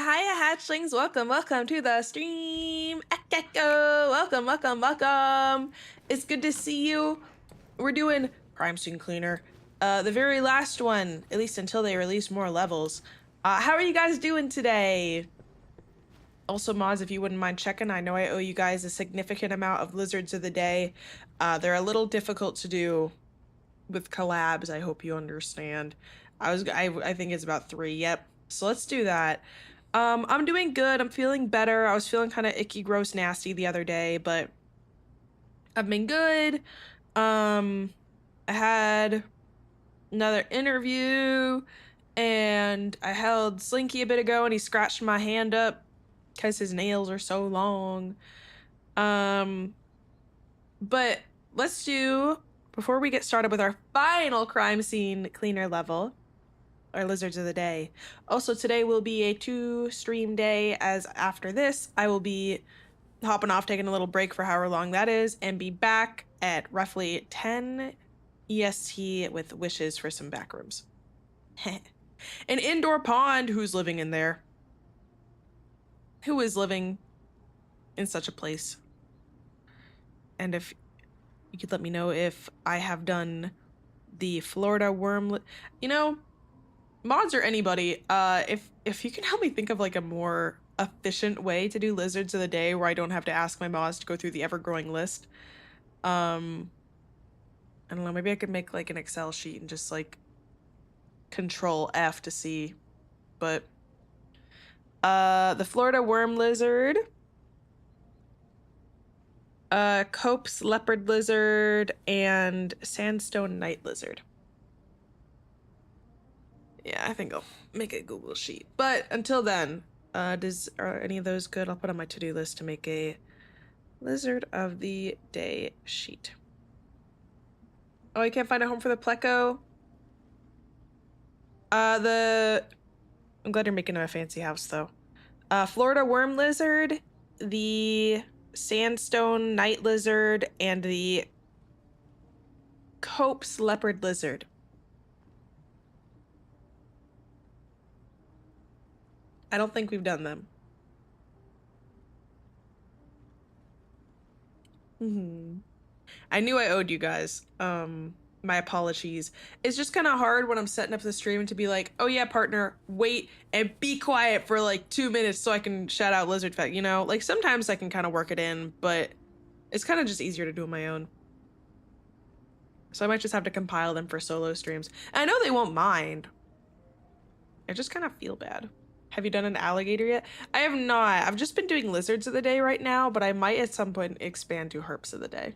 hiya, hatchlings. Welcome to the stream. Echo. Welcome. It's good to see you. We're doing Crime Scene Cleaner. The very last one, at least until they release more levels. How are you guys doing today? Also, mods, if you wouldn't mind checking, I know I owe you guys a significant amount of lizards of the day. They're a little difficult to do with collabs. I hope you understand. I think it's about 3. Yep. So let's do that. I'm doing good. I'm feeling better. I was feeling kind of icky, gross, nasty the other day, but I've been good. I had another interview and I held Slinky a bit ago and he scratched my hand up because his nails are so long. But let's do, before we get started with our final crime scene cleaner level, our lizards of the day. Also, today will be a 2-stream day, as after this, I will be hopping off, taking a little break for however long that is, and be back at roughly 10 EST with wishes for some back rooms. An indoor pond. Who's living in there? Who is living in such a place? And if you could let me know if I have done the Florida worm, mods or anybody, if you can help me think of like a more efficient way to do lizards of the day where I don't have to ask my mods to go through the ever-growing list. I don't know, maybe I could make like an Excel sheet and just like Control F to see. But the Florida worm lizard, Cope's leopard lizard, and sandstone night lizard. Yeah, I think I'll make a Google sheet. But until then, are any of those good? I'll put on my to-do list to make a lizard of the day sheet. Oh, you can't find a home for the pleco? I'm glad you're making him a fancy house, though. Florida worm lizard, the sandstone night lizard, and the Cope's leopard lizard. I don't think we've done them. I knew I owed you guys. My apologies. It's just kind of hard when I'm setting up the stream to be like, oh yeah, partner, wait and be quiet for like 2 minutes so I can shout out Lizard Fact, Like sometimes I can kind of work it in, but it's kind of just easier to do on my own. So I might just have to compile them for solo streams. And I know they won't mind. I just kind of feel bad. Have you done an alligator yet? I have not. I've just been doing lizards of the day right now, but I might at some point expand to herps of the day.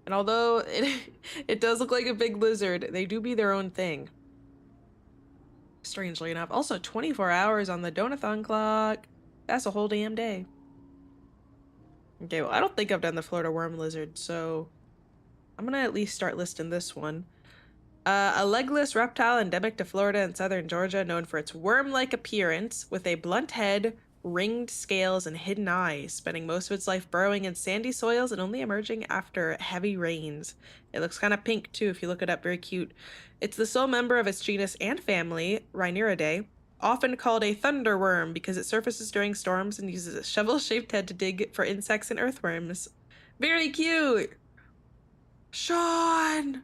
And although it does look like a big lizard, they do be their own thing. Strangely enough. Also, 24 hours on the donathon clock. That's a whole damn day. Okay, well, I don't think I've done the Florida worm lizard, so I'm gonna at least start listing this one. A legless reptile endemic to Florida and southern Georgia, known for its worm-like appearance, with a blunt head, ringed scales, and hidden eyes, spending most of its life burrowing in sandy soils and only emerging after heavy rains. It looks kind of pink too if you look it up, very cute. It's the sole member of its genus and family, Rhineridae, often called a thunderworm because it surfaces during storms and uses a shovel-shaped head to dig for insects and earthworms. Very cute! Sean!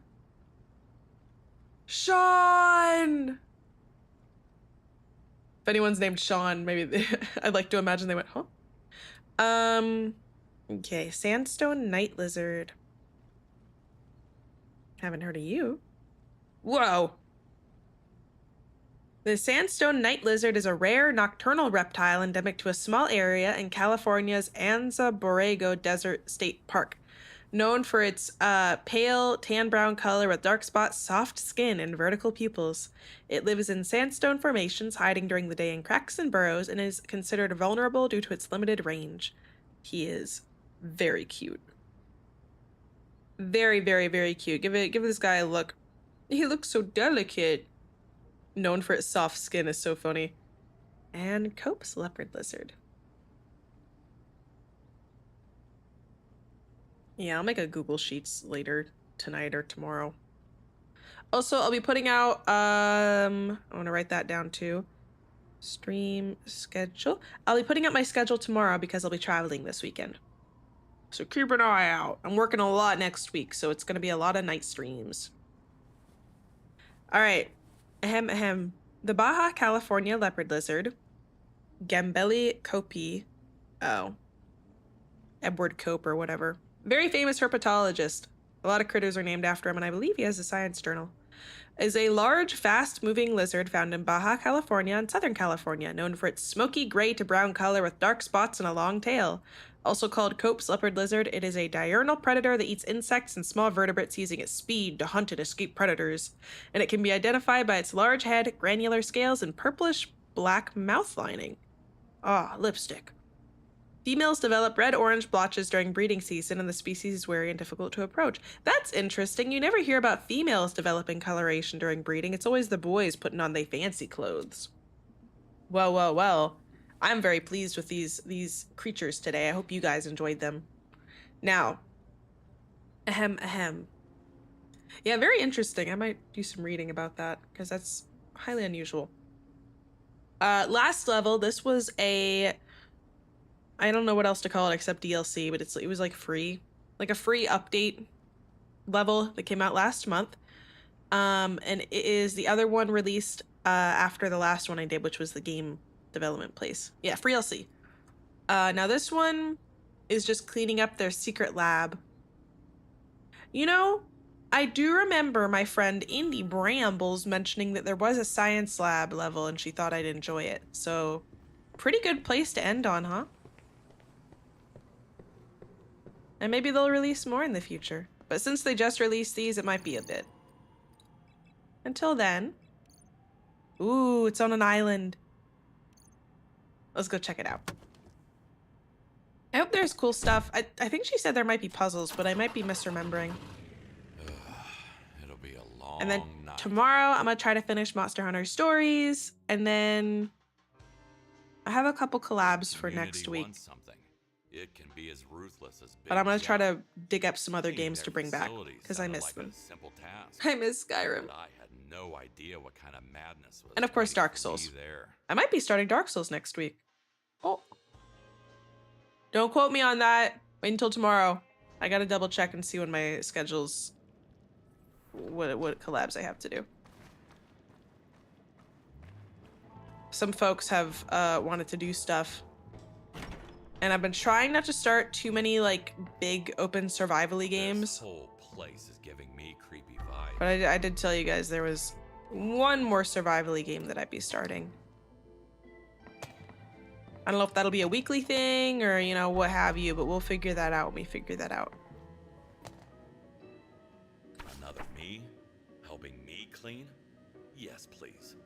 Sean! If anyone's named Sean, maybe I'd like to imagine they went, huh? Okay, sandstone night lizard. Haven't heard of you. Whoa! The sandstone night lizard is a rare nocturnal reptile endemic to a small area in California's Anza Borrego Desert State Park. Known for its pale tan-brown color with dark spots, soft skin, and vertical pupils. It lives in sandstone formations, hiding during the day in cracks and burrows, and is considered vulnerable due to its limited range. He is very cute. Very, very, very cute. Give this guy a look. He looks so delicate. Known for its soft skin is so funny. And Cope's leopard lizard. Yeah, I'll make a Google Sheets later tonight or tomorrow. Also, I'll be putting out, I want to write that down too. Stream schedule. I'll be putting out my schedule tomorrow because I'll be traveling this weekend. So keep an eye out. I'm working a lot next week, so it's going to be a lot of night streams. All right. Ahem, ahem. The Baja California leopard lizard, Gambelli copi. Oh. Edward Cope or whatever. Very famous herpetologist. A lot of critters are named after him, and I believe he has a science journal. Is a large, fast-moving lizard found in Baja California and Southern California, known for its smoky gray to brown color with dark spots and a long tail. Also called Cope's leopard lizard, it is a diurnal predator that eats insects and small vertebrates using its speed to hunt and escape predators. And it can be identified by its large head, granular scales, and purplish-black mouth lining. Ah, lipstick. Females develop red-orange blotches during breeding season, and the species is wary and difficult to approach. That's interesting. You never hear about females developing coloration during breeding. It's always the boys putting on they fancy clothes. Well, well, well. I'm very pleased with these creatures today. I hope you guys enjoyed them. Now, ahem, ahem. Yeah, very interesting. I might do some reading about that, because that's highly unusual. Last level, this was a... I don't know what else to call it except DLC, but it was like free. Like a free update level that came out last month. And it is the other one released after the last one I did, which was the game development place. Yeah, free DLC. Now this one is just cleaning up their secret lab. You know, I do remember my friend Indy Brambles mentioning that there was a science lab level and she thought I'd enjoy it. So, pretty good place to end on, huh? And maybe they'll release more in the future. But since they just released these, it might be a bit. Until then. Ooh, it's on an island. Let's go check it out. I hope there's cool stuff. I think she said there might be puzzles, but I might be misremembering. It'll be a long And then night. tomorrow, I'm going to try to finish Monster Hunter Stories. And then I have a couple collabs for next week. It can be as ruthless as But I'm going to try to dig up some other games to bring back, because I miss like them. simple task, I miss Skyrim. I had no idea what kind of madness was And of course, waiting Dark for Souls. me there. I might be starting Dark Souls next week. Oh. Don't quote me on that. Wait until tomorrow. I got to double check and see when my schedule's... What collabs I have to do. Some folks have wanted to do stuff. And I've been trying not to start too many, like, big open survival-y games. This whole place is giving me creepy vibes. But I did tell you guys there was one more survival-y game that I'd be starting. I don't know if that'll be a weekly thing or, you know, what have you, but we'll figure that out when we figure that out. Another me? Helping me clean? Yes, please.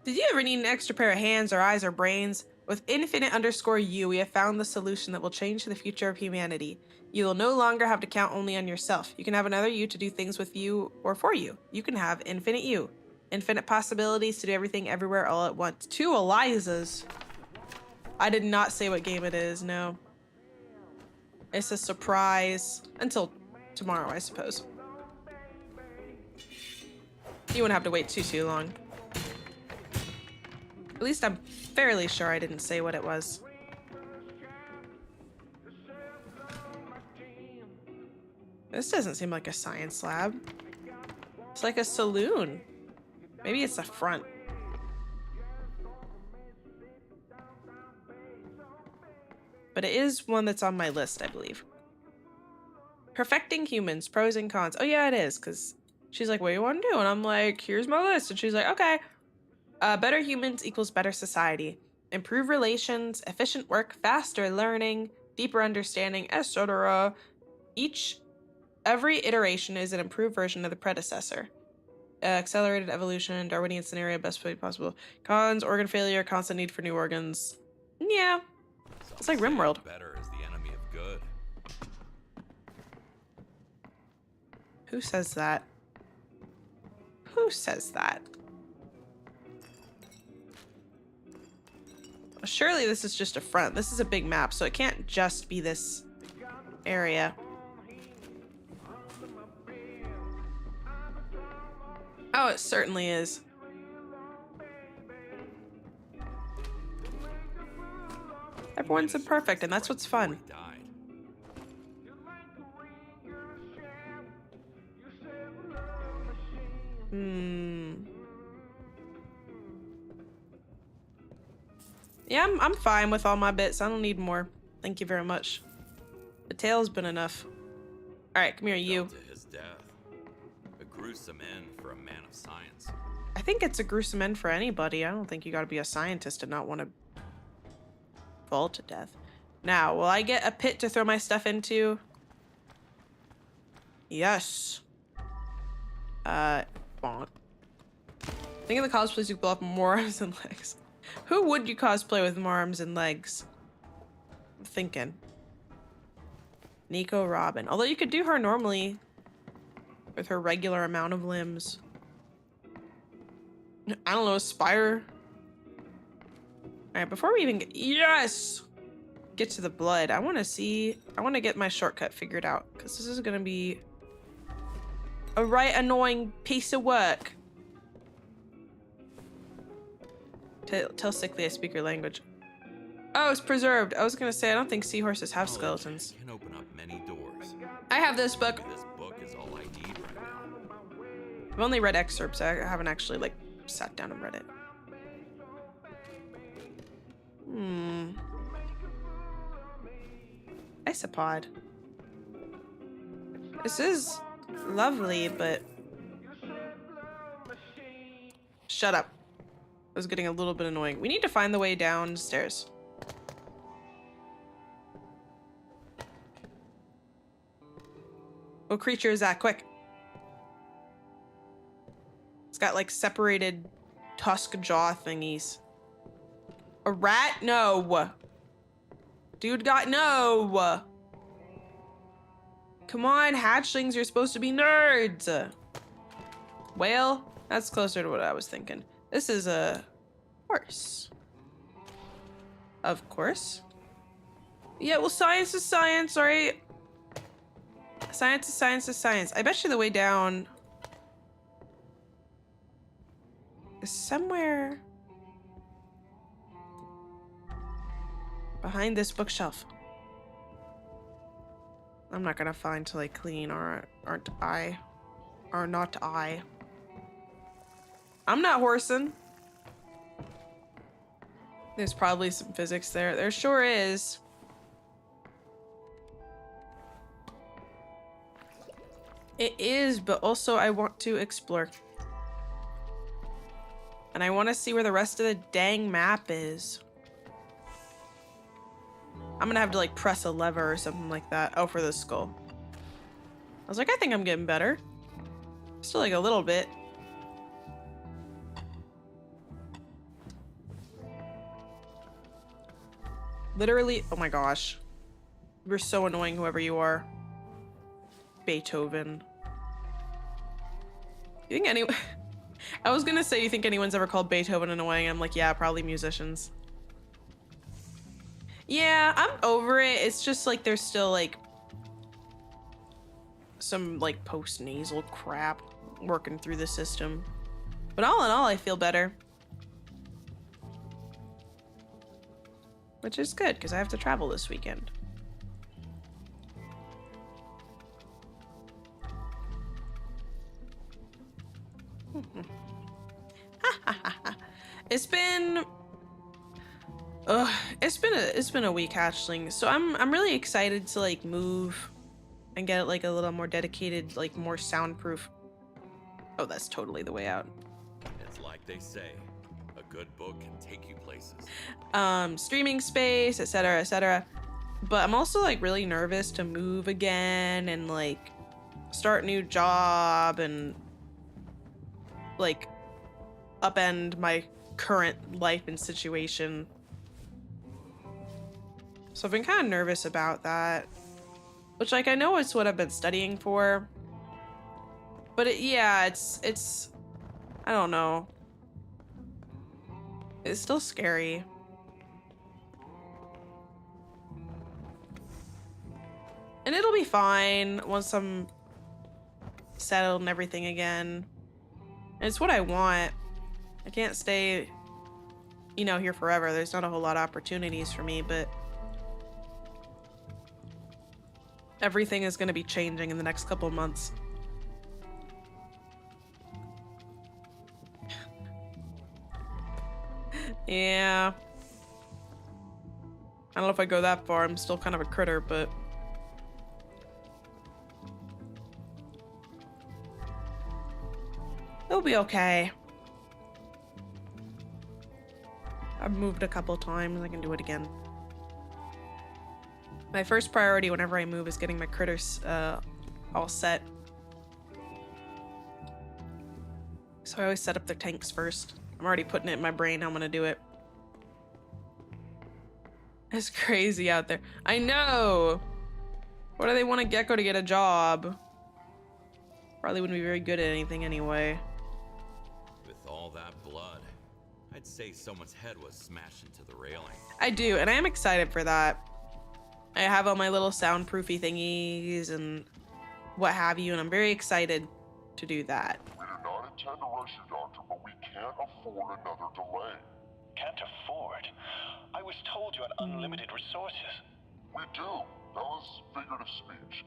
Did you ever need an extra pair of hands or eyes or brains? With Infinite_U, we have found the solution that will change the future of humanity. You will no longer have to count only on yourself. You can have another you to do things with you or for you. You can have Infinite You. Infinite possibilities to do everything everywhere all at once. 2 Elizas. I did not say what game it is, no. It's a surprise. Until tomorrow, I suppose. You wouldn't have to wait too long. At least I'm fairly sure I didn't say what it was. This doesn't seem like a science lab. It's like a saloon. Maybe it's a front. But it is one that's on my list, I believe. Perfecting humans, pros and cons. Oh yeah, it is, because she's like, what do you want to do? And I'm like, here's my list. And she's like, okay. Better humans equals better society. Improve relations, efficient work, faster learning, deeper understanding, etc. Every iteration is an improved version of the predecessor. Accelerated evolution, Darwinian scenario, best way possible. Cons, organ failure, constant need for new organs. Yeah. It's like RimWorld. Better is the enemy of good. Who says that? Who says that? Well, surely this is just a front. This is a big map, so it can't just be this area. Oh, it certainly is. Everyone's imperfect, and that's what's fun. Yeah, I'm fine with all my bits. I don't need more. Thank you very much. The tail's been enough. All right, come here, you. To his death. A gruesome end for a man of science. I think it's a gruesome end for anybody. I don't think you gotta be a scientist to not want to fall to death. Now, will I get a pit to throw my stuff into? Yes. Bonk. Think of the cosplays you pull off more arms and legs. Who would you cosplay with more arms and legs? I'm thinking. Nico Robin. Although you could do her normally with her regular amount of limbs. I don't know, Spire. Alright, before we even get get to the blood, I want to get my shortcut figured out, because this is going to be a right annoying piece of work. Tell Sickly I speak your language. Oh, it's preserved. I was going to say, I don't think seahorses have skeletons. Can open up many doors. I have this book. This book is all I need right now. I've only read excerpts. I haven't actually, like, sat down and read it. Isopod. This is lovely, but... Shut up. It was getting a little bit annoying. We need to find the way downstairs. What creature is that? Quick. It's got like separated tusk jaw thingies. A rat? No. Dude got no. Come on, hatchlings, you're supposed to be nerds. Whale? That's closer to what I was thinking. This is a horse. Of course. Yeah, well, science is science, right? Science is science is science. I bet you the way down is somewhere behind this bookshelf. I'm not gonna find till I clean, or aren't I? Or not I. I'm not horsing. There's probably some physics there. There sure is. It is, but also I want to explore. And I want to see where the rest of the dang map is. I'm gonna have to like press a lever or something like that. Oh, for the skull. I was like, I think I'm getting better. Still like a little bit. Literally, oh my gosh. You're so annoying, whoever you are. Beethoven. You think anyone... I was gonna say, you think anyone's ever called Beethoven annoying? I'm like, yeah, probably musicians. Yeah, I'm over it. It's just like there's still like some like post-nasal crap working through the system. But all in all, I feel better. Which is good, because I have to travel this weekend. It's been it's been a week, hatchling. So I'm really excited to like move and get like a little more dedicated, like more soundproof. Oh, that's totally the way out. It's like they say, a good book can take you places. Streaming space, etc., etc. But I'm also like really nervous to move again and like start a new job and like upend my current life and situation. So I've been kind of nervous about that, which like I know it's what I've been studying for, but yeah, it's I don't know. It's still scary. And it'll be fine once I'm settled and everything again. It's what I want. I can't stay, you know, here forever. There's not a whole lot of opportunities for me, but everything is going to be changing in the next couple months. Yeah. I don't know if I go that far. I'm still kind of a critter, but it'll be okay. I've moved a couple times. I can do it again. My first priority whenever I move is getting my critters all set. So I always set up their tanks first. I'm already putting it in my brain how I'm gonna do it. It's crazy out there. I know! What do they want a gecko to get a job? Probably wouldn't be very good at anything anyway. With all that blood, I'd say someone's head was smashed into the railing. I do, and I am excited for that. I have all my little soundproofy thingies and what have you, and I'm very excited to do that. We do not intend to rush you, Doctor, but we can't afford another delay. Can't afford? I was told you had unlimited resources. We do. That was figurative speech.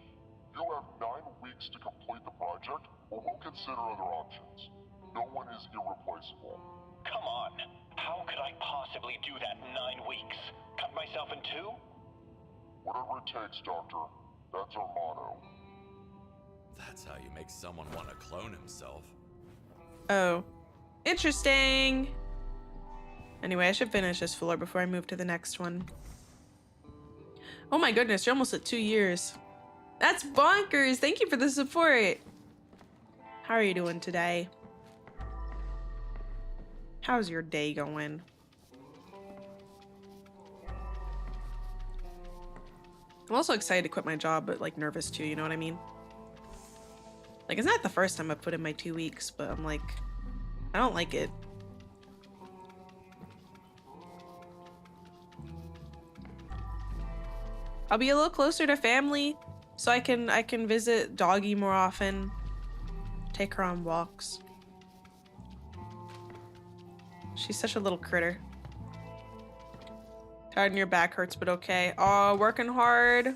You'll have 9 weeks to complete the project, or we'll consider other options. No one is irreplaceable. Come on. How could I possibly do that in 9 weeks? Cut myself in two? Whatever it takes, Doctor. That's our motto. That's how you make someone want to clone himself. Oh. Interesting! Anyway, I should finish this floor before I move to the next one. Oh my goodness, you're almost at 2 years. That's bonkers! Thank you for the support! How are you doing today? How's your day going? I'm also excited to quit my job, but like nervous too, you know what I mean? Like, it's not the first time I've put in my 2 weeks, but I'm like, I don't like it. I'll be a little closer to family, so I can visit Doggy more often, take her on walks. She's such a little critter. Tired and your back hurts, but okay. Oh, working hard.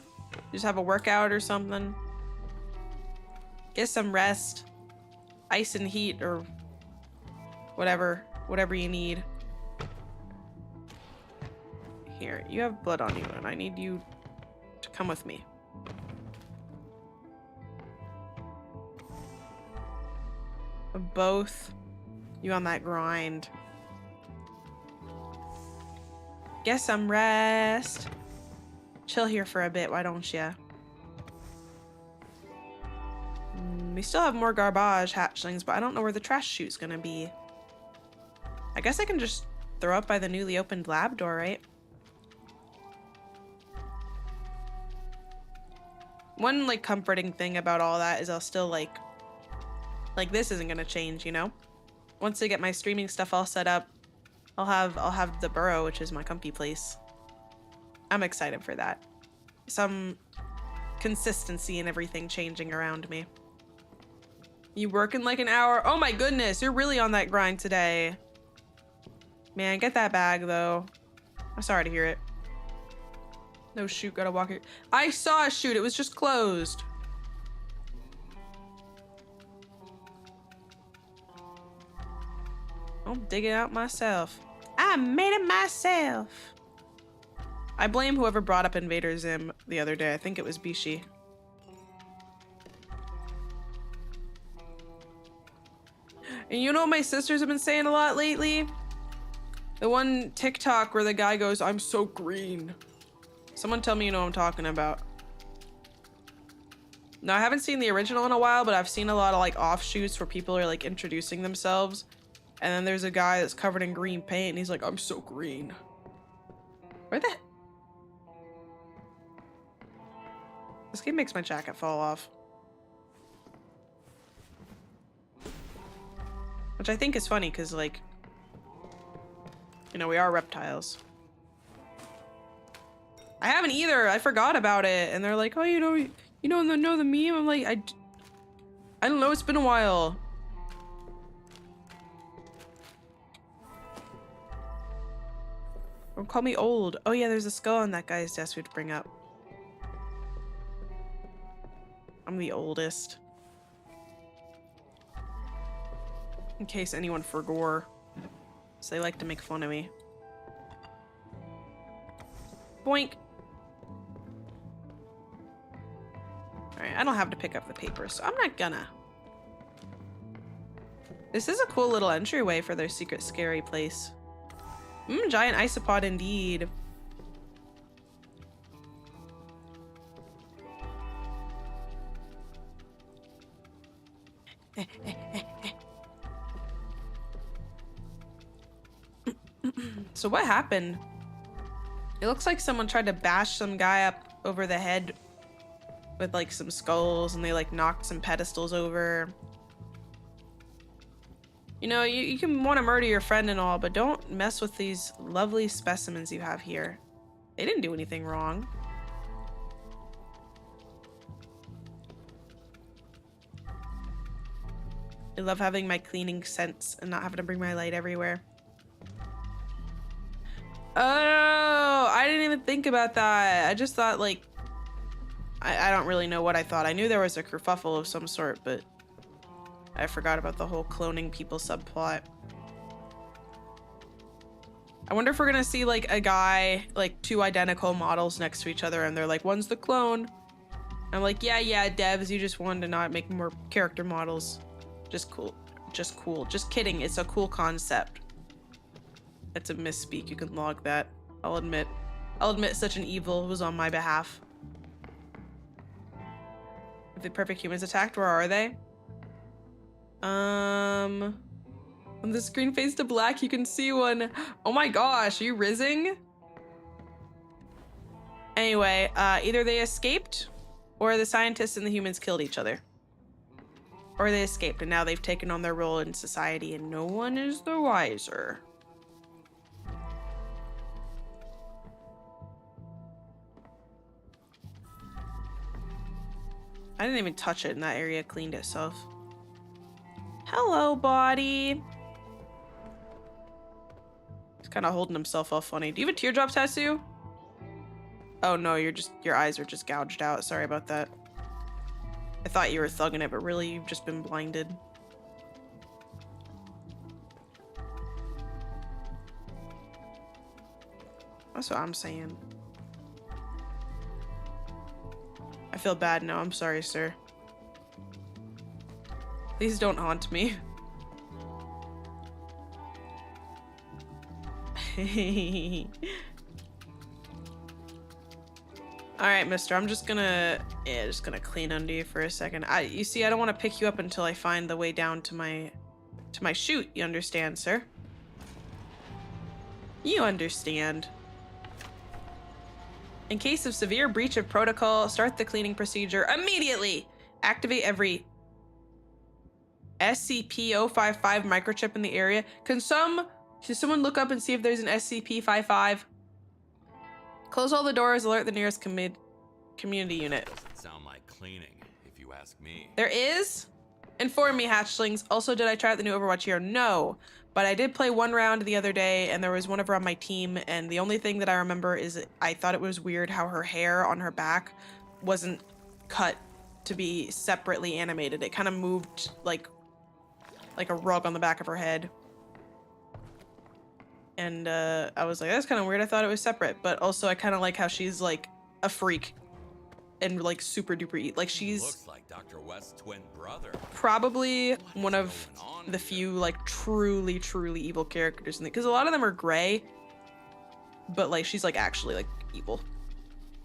Just have a workout or something. Get some rest. Ice and heat or whatever you need. Here, you have blood on you, and I need you to come with me. Both you on that grind. Get some rest. Chill here for a bit, why don't ya? We still have more garbage hatchlings, but I don't know where the trash chute's gonna be. I guess I can just throw up by the newly opened lab door, right? One like comforting thing about all that is I'll still like this isn't gonna change, you know? Once I get my streaming stuff all set up, I'll have the burrow, which is my comfy place. I'm excited for that. Some consistency and everything changing around me. You working like an hour? Oh my goodness, you're really on that grind today. Man, get that bag though. I'm sorry to hear it. No chute, gotta walk here. I saw a chute, it was just closed. I'll dig it out myself. I made it myself. I blame whoever brought up Invader Zim the other day. I think it was Bishi. And you know what my sisters have been saying a lot lately? The one TikTok where the guy goes, "I'm so green." Someone tell me you know what I'm talking about. Now, I haven't seen the original in a while, but I've seen a lot of like offshoots where people are like introducing themselves. And then there's a guy that's covered in green paint and he's like, "I'm so green." Where the... This game makes my jacket fall off. Which I think is funny because like, you know, we are reptiles. I haven't either. I forgot about it. And they're like, "Oh, you know the meme?" I'm like, I don't know. It's been a while. call me old. Oh yeah, there's a skull on that guy's desk we have to bring up. I'm the oldest. In case anyone forgot. So they like to make fun of me. Boink. Alright, I don't have to pick up the paper, so I'm not gonna. This is a cool little entryway for their secret scary place. Giant isopod indeed. So what happened? It looks like someone tried to bash some guy up over the head with like some skulls, and they like knocked some pedestals over. You know, you can want to murder your friend and all, but don't mess with these lovely specimens you have here. They didn't do anything wrong. I love having my cleaning sense and not having to bring my light everywhere. Oh, I didn't even think about that. I just thought, like, I don't really know what I thought. I knew there was a kerfuffle of some sort, but I forgot about the whole cloning people subplot. I wonder if we're gonna see, like, a guy, like, two identical models next to each other, and they're like, one's the clone. I'm like, yeah, devs, you just wanted to not make more character models. Just cool. Just cool. Just kidding. It's a cool concept. It's a misspeak. You can log that. I'll admit such an evil was on my behalf. If the perfect humans attacked, where are they? When the screen fades to black, you can see one. Oh my gosh, are you rizzing? Anyway, either they escaped, or the scientists and the humans killed each other. Or they escaped, and now they've taken on their role in society, and no one is the wiser. I didn't even touch it, and that area cleaned itself. Hello, body. He's kind of holding himself all funny. Do you have a teardrop tattoo? Oh no, your eyes are just gouged out. Sorry about that. I thought you were thugging it, but really you've just been blinded. That's what I'm saying. I feel bad now. I'm sorry, sir. Please don't haunt me. Alright, mister. I'm just gonna clean under you for a second. You see, I don't want to pick you up until I find the way down to my chute. You understand, sir? You understand. In case of severe breach of protocol, start the cleaning procedure immediately. Activate every SCP-055 microchip in the area. Can someone look up and see if there's an SCP-55? Close all the doors, alert the nearest community unit. Doesn't sound like cleaning, if you ask me. There is? Inform me, hatchlings. Also, did I try out the new Overwatch here? No. But I did play one round the other day, and there was one of her on my team, and the only thing that I remember is I thought it was weird how her hair on her back wasn't cut to be separately animated. It kind of moved like a rug on the back of her head. And I was like, that's kind of weird. I thought it was separate. But also, I kind of like how she's like a freak and like super duper like she's Looks like Dr. West's twin brother. Probably one of the few like truly evil characters in it, because a lot of them are gray, but like she's like actually like evil,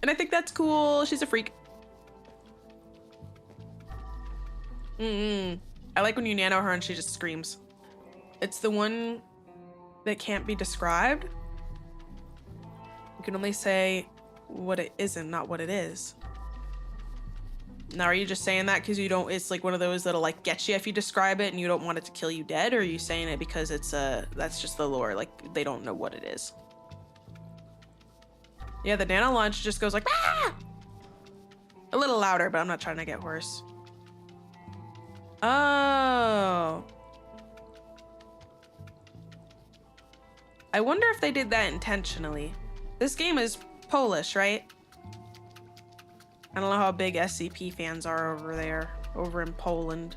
and I think that's cool. She's a freak. I like when you nano her and she just screams. It's the one that can't be described. You can only say what it isn't, not what it is. Now, are you just saying that because you don't, it's like one of those that'll like get you if you describe it and you don't want it to kill you dead? Or are you saying it because it's that's just the lore, like they don't know what it is? Yeah, the nano launch just goes like, ah! A little louder, but I'm not trying to get hoarse. Oh. I wonder if they did that intentionally. This game is Polish, right? I don't know how big SCP fans are over there, over in Poland.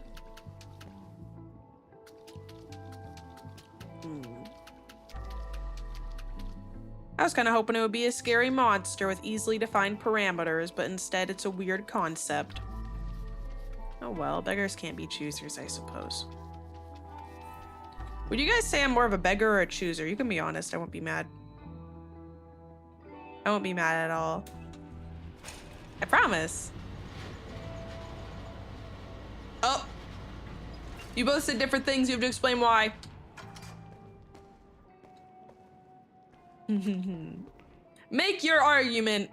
I was kind of hoping it would be a scary monster with easily defined parameters, but instead it's a weird concept. Oh well, beggars can't be choosers, I suppose. Would you guys say I'm more of a beggar or a chooser? You can be honest, I won't be mad. I won't be mad at all. I promise. Oh! You both said different things, you have to explain why. Make your argument.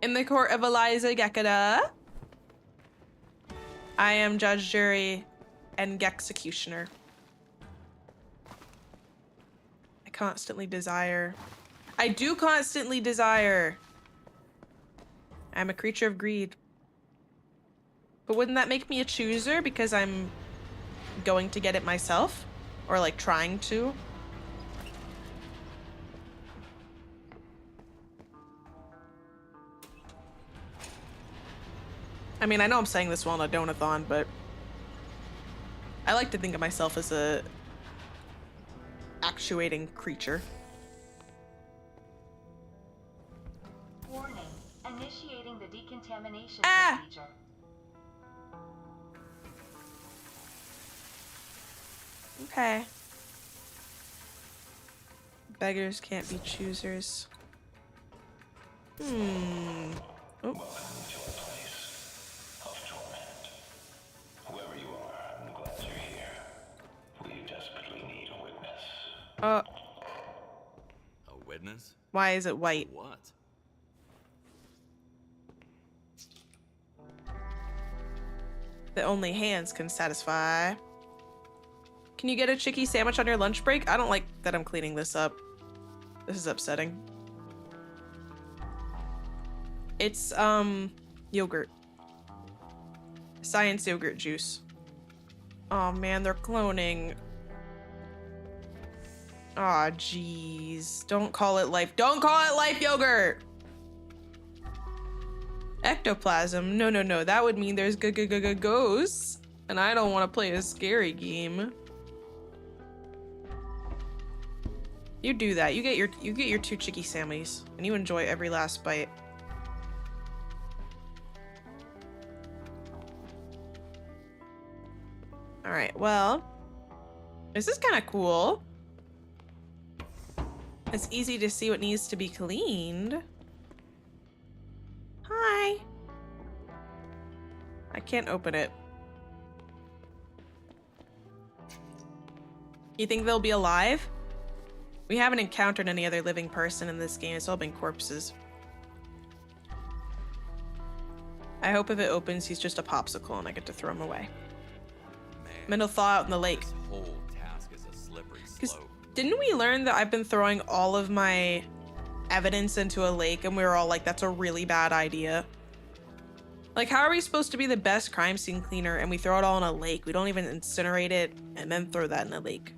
In the court of Eliza Gekada, I am judge, jury, and executioner. I constantly desire. I do constantly desire. I'm a creature of greed. But wouldn't that make me a chooser because I'm going to get it myself? Or like trying to? I mean, I know I'm saying this while on a donathon, but I like to think of myself as a actuating creature. Warning, initiating the decontamination Ah! procedure. Okay. Beggars can't be choosers. Oh. Welcome to a place of torment. Whoever you are, I'm glad you're here. We desperately need a witness. A witness? Why is it white? What? That only hands can satisfy. Can you get a chicky sandwich on your lunch break? I don't like that I'm cleaning this up. This is upsetting. It's, yogurt. Science yogurt juice. Oh man, they're cloning. Aw, jeez. Don't call it life. Don't call it life yogurt! Ectoplasm. No, no, no. That would mean there's ghosts. And I don't want to play a scary game. You do that. You get your 2 chicky sammies, and you enjoy every last bite. All right. Well, this is kind of cool. It's easy to see what needs to be cleaned. Hi. I can't open it. You think they'll be alive? We haven't encountered any other living person in this game. It's all been corpses. I hope if it opens, he's just a popsicle and I get to throw him away. Man, Mental thaw out in the lake. this whole task is a slippery slope. Didn't we learn that I've been throwing all of my evidence into a lake and we were all like, that's a really bad idea? Like, how are we supposed to be the best crime scene cleaner and we throw it all in a lake? We don't even incinerate it and then throw that in a lake.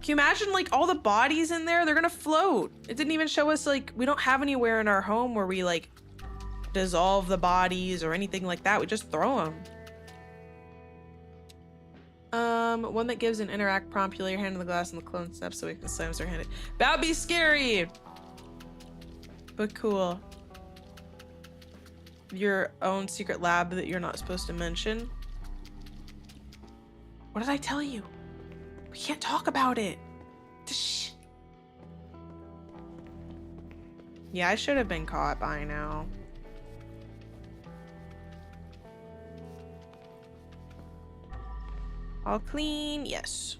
Can you imagine, like, all the bodies in there? They're gonna float. It didn't even show us, like, we don't have anywhere in our home where we, like, dissolve the bodies or anything like that. We just throw them. One that gives an interact prompt. You lay your hand on the glass and the clone steps so we can slams their hand. That would be scary! But cool. Your own secret lab that you're not supposed to mention. What did I tell you? We can't talk about it. Shh. Yeah, I should have been caught by now. All clean, yes.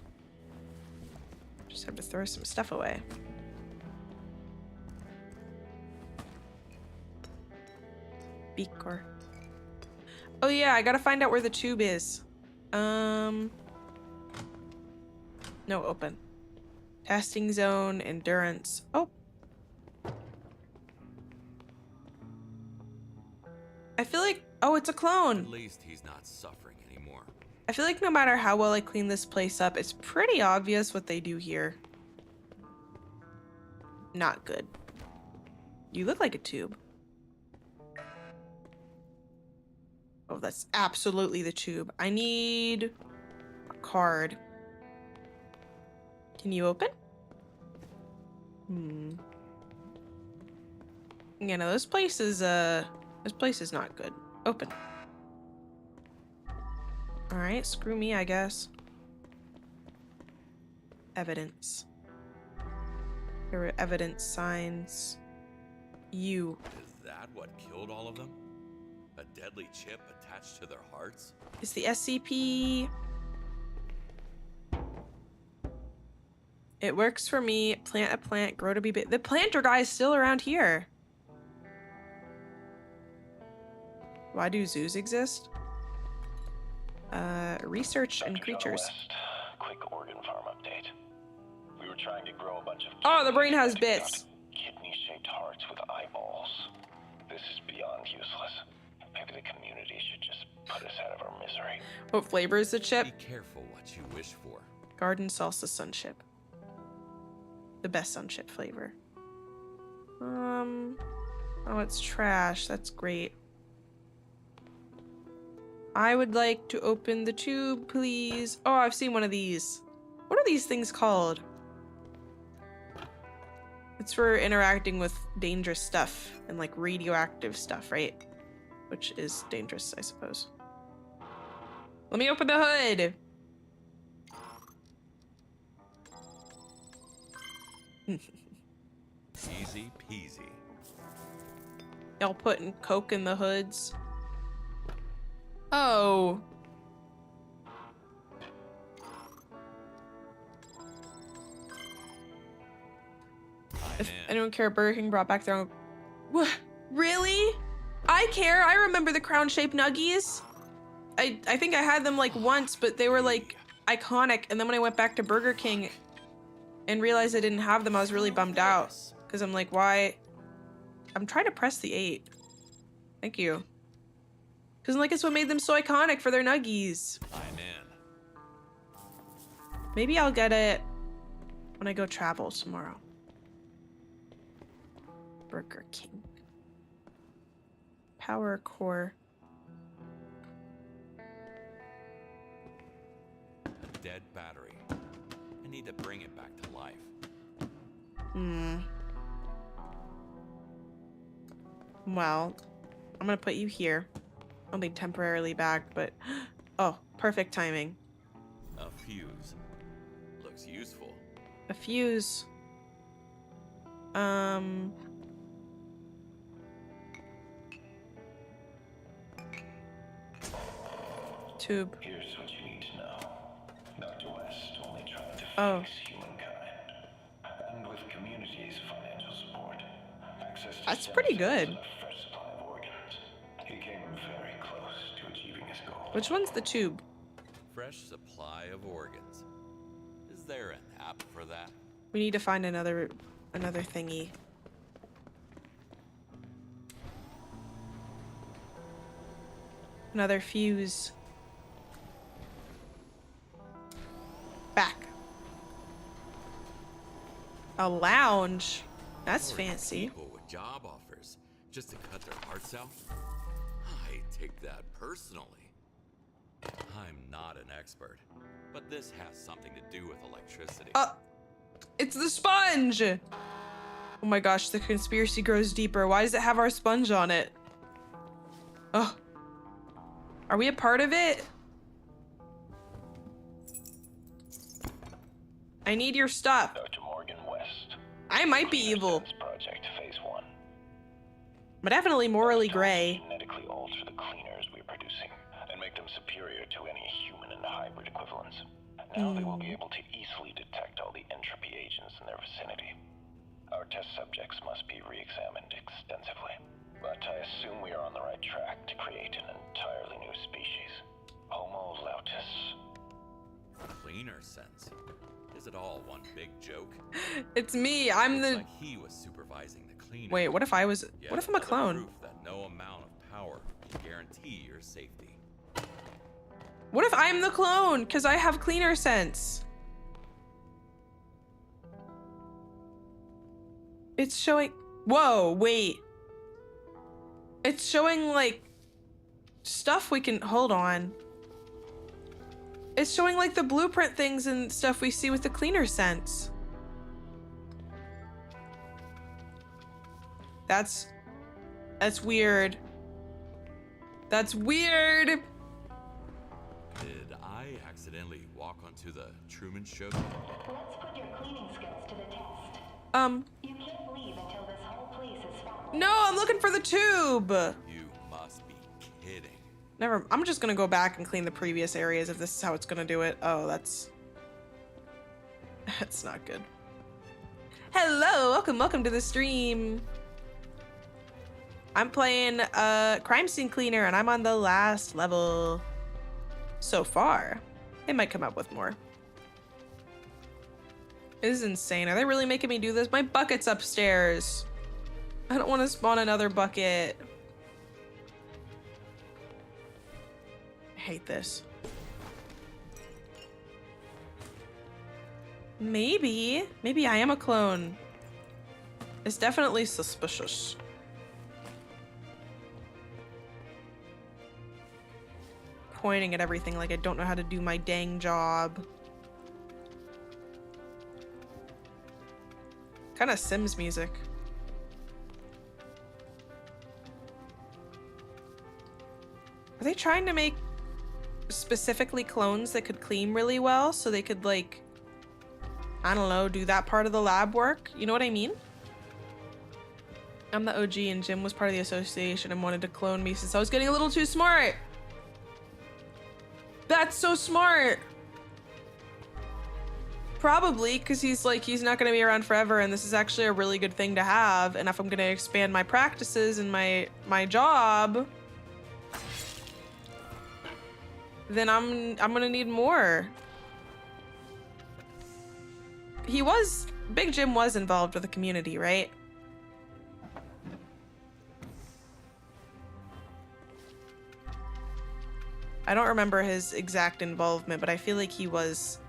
Just have to throw some stuff away. Beaker. Oh yeah, I gotta find out where the tube is. No, open. Testing zone, endurance. Oh. I feel like, oh, it's a clone. At least he's not suffering anymore. I feel like no matter how well I clean this place up, it's pretty obvious what they do here. Not good. You look like a tube. Oh, that's absolutely the tube. I need a card. Can you open? Yeah, no, this place is not good. Open. Alright, screw me, I guess. Evidence. There were evidence signs. You. Is that what killed all of them? A deadly chip attached to their hearts? It's the SCP. It works for me. Plant a plant, grow to be big. The planter guy is still around here. Why do zoos exist? Research and Dr. John creatures. West, quick organ farm update. We were trying to grow a bunch of Oh, the brain has kidneys, but we bits. got kidney-shaped hearts with eyeballs. This is beyond useless. Maybe the community should just put us out of our misery. What flavor is the chip? Be careful what you wish for. Garden salsa sun chip. The best sun chip flavor. Oh, it's trash. That's great. I would like to open the tube, please. Oh, I've seen one of these. What are these things called? It's for interacting with dangerous stuff and like radioactive stuff, right? Which is dangerous, I suppose. Let me open the hood. Easy peasy. Y'all putting Coke in the hoods. Oh. If anyone care, Burger King brought back their own. What? Really? I care. I remember the crown-shaped nuggies. I think I had them like once, but they were like iconic. And then when I went back to Burger King and realized I didn't have them, I was really bummed out. Because I'm like, why? I'm trying to press the 8. Thank you. Because like it's what made them so iconic for their nuggies. I'm in. Maybe I'll get it when I go travel tomorrow. Burger King. Power core. A dead battery. I need to bring it back to life. Well, I'm gonna put you here. Only temporarily back, but oh, perfect timing. A fuse. Looks useful. A fuse. Tube. Here's what you need to know. Dr. West only trying to Oh. fix humankind. And with community's financial support, access to That's stem pretty cells good. and a fresh supply of organs, he came very close to achieving his goal. Which one's the tube? Fresh supply of organs. Is there an app for that? We need to find another thingy. Another fuse. Back. A lounge. That's Poor fancy. People with job offers just to cut their hearts out. I take that personally. I'm not an expert, but this has something to do with electricity. It's the sponge! Oh my gosh, the conspiracy grows deeper. Why does it have our sponge on it? Oh. Are we a part of it? I need your stuff. Dr. Morgan West. I might be evil. Project Phase 1. I'm definitely morally Those gray. genetically alter the cleaners we're producing and make them superior to any human and hybrid equivalents. Now they will be able to easily detect all the entropy agents in their vicinity. Our test subjects must be re-examined extensively, but I assume we are on the right track to create an entirely new species. Homo lautus. Cleaner sense. Is it all one big joke? It's me. I'm Looks the. like he was supervising the cleaning. Wait, what if I was. Yet What if I'm a another clone? Proof that no amount of power can guarantee your safety. What if I'm the clone? Because I have cleaner sense. It's showing... Whoa, wait. It's showing, like, stuff we can... Hold on. It's showing, like, the blueprint things and stuff we see with the cleaner sense. That's weird. That's weird. Did I accidentally walk onto the Truman Show? Let's put your cleaning skills to the test. You can't leave until this whole place is found. No, I'm looking for the tube. You must be kidding. Never, I'm just gonna go back and clean the previous areas if this is how it's gonna do it. Oh, that's not good. Hello, welcome to the stream. I'm playing Crime Scene Cleaner and I'm on the last level so far. They might come up with more. This is insane. Are they really making me do this? My bucket's upstairs. I don't want to spawn another bucket. I hate this. Maybe I am a clone. It's definitely suspicious. Pointing at everything like I don't know how to do my dang job. Kind of Sims music. Are they trying to make specifically clones that could clean really well so they could, like, I don't know, do that part of the lab work? You know what I mean? I'm the OG and Jim was part of the association and wanted to clone me since I was getting a little too smart. That's so smart. Probably because he's not going to be around forever and this is actually a really good thing to have. And if I'm going to expand my practices and my job, then I'm going to need more. Big Jim was involved with the community, right? I don't remember his exact involvement, but I feel like he was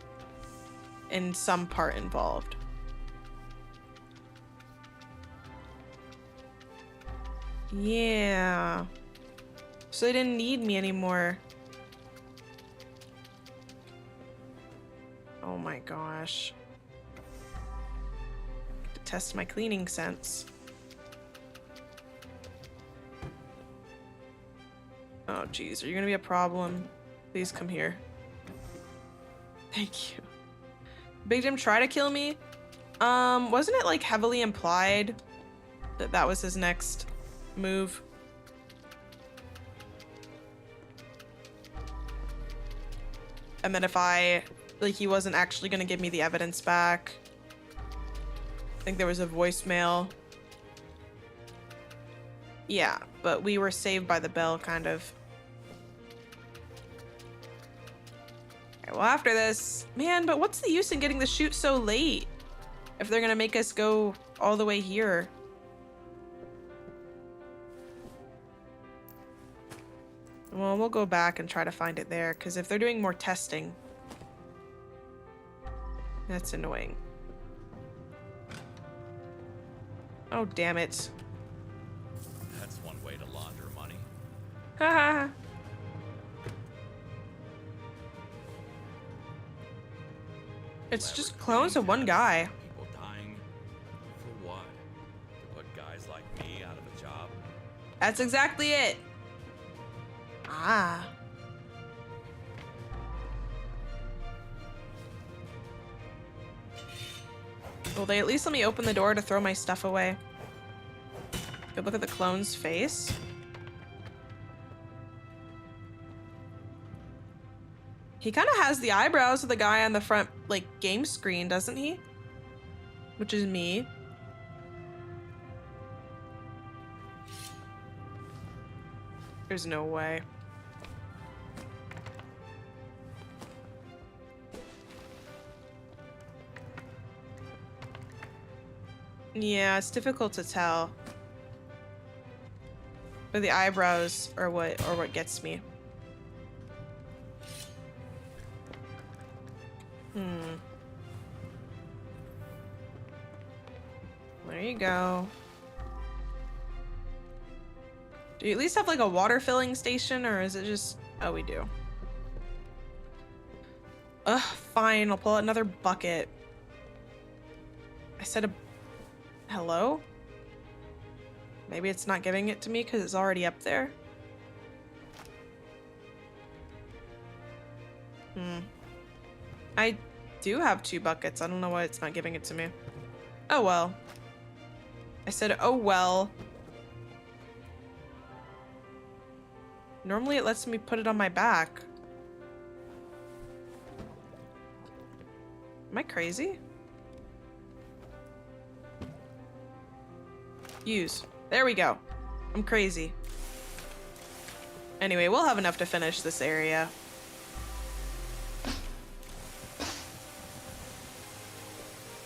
in some part involved. Yeah. So they didn't need me anymore. Oh my gosh. To test my cleaning sense. Oh geez, are you gonna be a problem? Please come here. Thank you. Big Jim tried to kill me. Wasn't it like heavily implied that that was his next move? And then if he wasn't actually gonna give me the evidence back. I think there was a voicemail. Yeah, but we were saved by the bell, kind of. Okay, well, after this... Man, but what's the use in getting the shoot so late? If they're gonna make us go all the way here. Well, we'll go back and try to find it there, because if they're doing more testing... That's annoying. Oh, damn it. That's one way to launder money. Haha. It's just clones of one guy. People dying. For what? To put guys like me out of a job? That's exactly it. Ah. Will they at least let me open the door to throw my stuff away? Good look at the clone's face. He kind of has the eyebrows of the guy on the front, like, game screen, doesn't he? Which is me. There's no way. Yeah, it's difficult to tell. But the eyebrows are what gets me. There you go. Do you at least have like a water filling station, or is it just... Oh, we do. Ugh, fine. I'll pull out another bucket. I said a... Hello? Maybe it's not giving it to me because it's already up there. I do have 2 buckets. I don't know why it's not giving it to me. Oh well. I said, oh well. Normally it lets me put it on my back. Am I crazy? Use. There we go. I'm crazy. Anyway, we'll have enough to finish this area.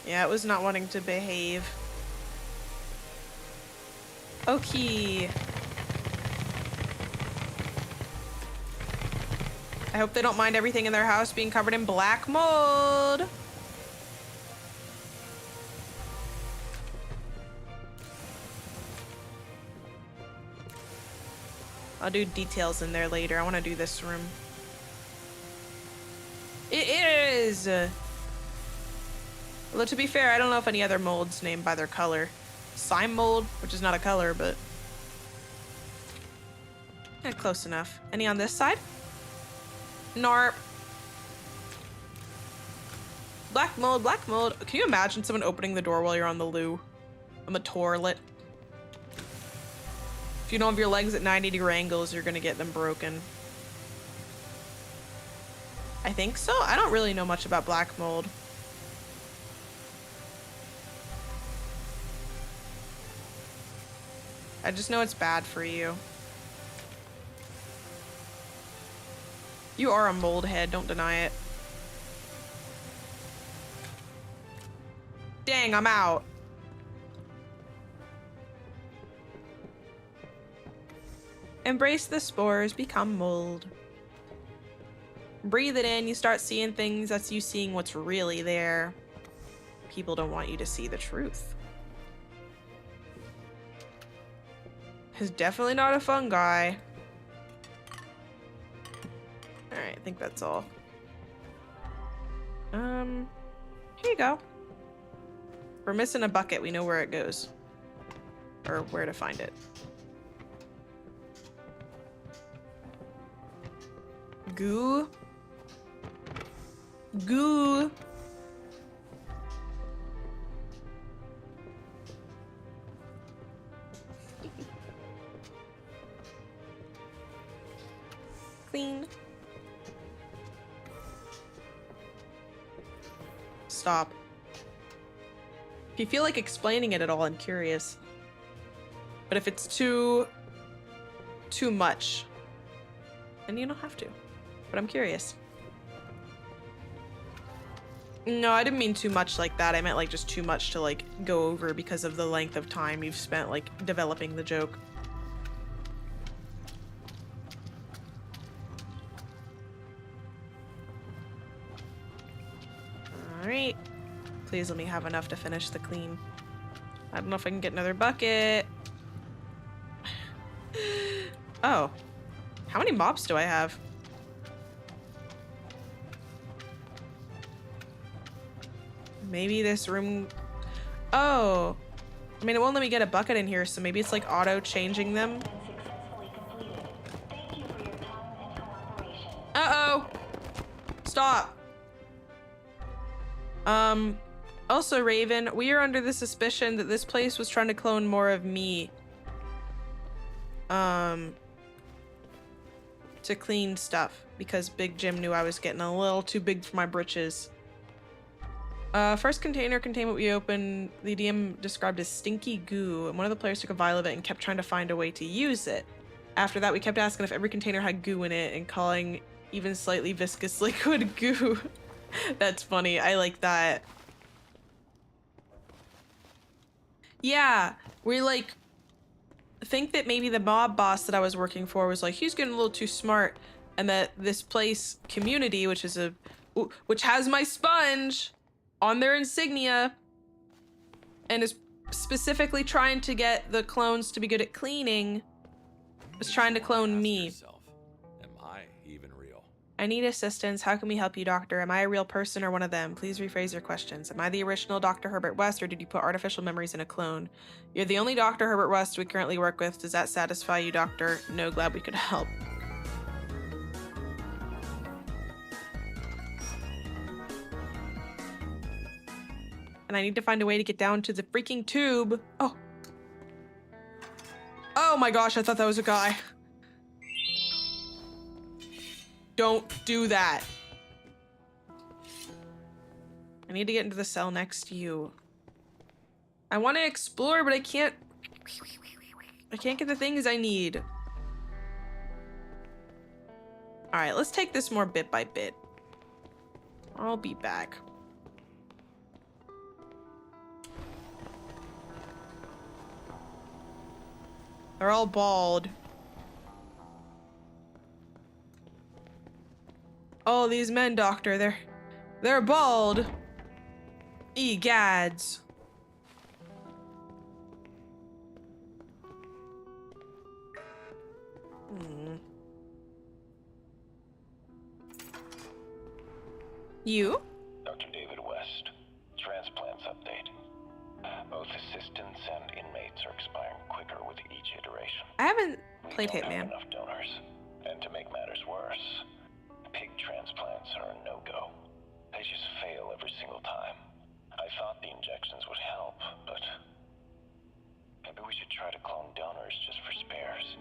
Yeah, it was not wanting to behave. Okay. I hope they don't mind everything in their house being covered in black mold. I'll do details in there later. I want to do this room. It is! Although to be fair, I don't know if any other mold's named by their color. Slime mold, which is not a color, but... Yeah, close enough. Any on this side? Narp. Black mold, black mold. Can you imagine someone opening the door while you're on the loo? On the toilet? If you don't have your legs at 90-degree angles, you're gonna get them broken. I think so? I don't really know much about black mold. I just know it's bad for you. You are a mold head, don't deny it. Dang, I'm out. Embrace the spores, become mold. Breathe it in, you start seeing things. That's you seeing what's really there. People don't want you to see the truth. It's definitely not a fungi. Alright, I think that's all. Here you go. We're missing a bucket. We know where it goes. Or where to find it. Goo. Goo. Clean. Stop. If you feel like explaining it at all, I'm curious. But if it's too much, then you don't have to. But I'm curious. No, I didn't mean too much like that. I meant like just too much to like go over because of the length of time you've spent like developing the joke. Alright. Please let me have enough to finish the clean. I don't know if I can get another bucket. Oh. How many mobs do I have? Maybe this room... Oh. I mean, it won't let me get a bucket in here, so maybe it's like auto-changing them. Uh-oh. Stop. Also, Raven, we are under the suspicion that this place was trying to clone more of me. To clean stuff, because Big Jim knew I was getting a little too big for my britches. First container contained what we opened, the DM described as stinky goo, and one of the players took a vial of it and kept trying to find a way to use it. After that, we kept asking if every container had goo in it and calling even slightly viscous liquid goo. That's funny. I like that. Yeah, we like think that maybe the mob boss that I was working for was like, he's getting a little too smart, and that this place community, which has my sponge on their insignia and is specifically trying to get the clones to be good at cleaning was trying to clone Ask me. yourself, am I even real? I need assistance. How can we help you, Doctor? Am I a real person or one of them? Please rephrase your questions. Am I the original Dr. Herbert West, or did you put artificial memories in a clone? You're the only Dr. Herbert West we currently work with. Does that satisfy you, Doctor? No, glad we could help. And I need to find a way to get down to the freaking tube. Oh. Oh my gosh, I thought that was a guy. Don't do that. I need to get into the cell next to you. I want to explore, but I can't get the things I need. All right, let's take this more bit by bit. I'll be back. They're all bald. Oh, these men, Doctor, they're bald. Egads. You? Dr. David West. Transplants update. Both assistants and inmates are expiring quicker with each iteration. I haven't We played don't have Hitman. enough donors. And to make matters worse, pig transplants are a no-go. They just fail every single time. I thought the injections would help, but maybe we should try to clone donors just for spares.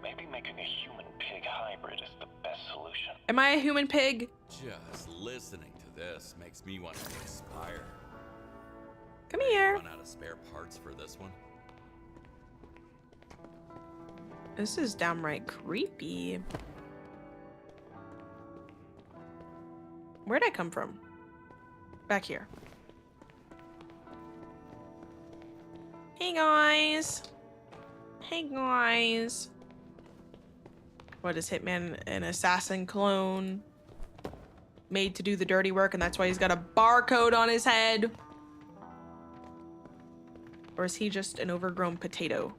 Maybe making a human-pig hybrid is the best solution. Am I a human pig? Just listening to this makes me want to expire. Come here. Run out of spare parts for this one? This is downright creepy. Where'd I come from? Back here. Hey guys. Hey guys. What is Hitman? An assassin clone made to do the dirty work, and that's why he's got a barcode on his head? Or is he just an overgrown potato?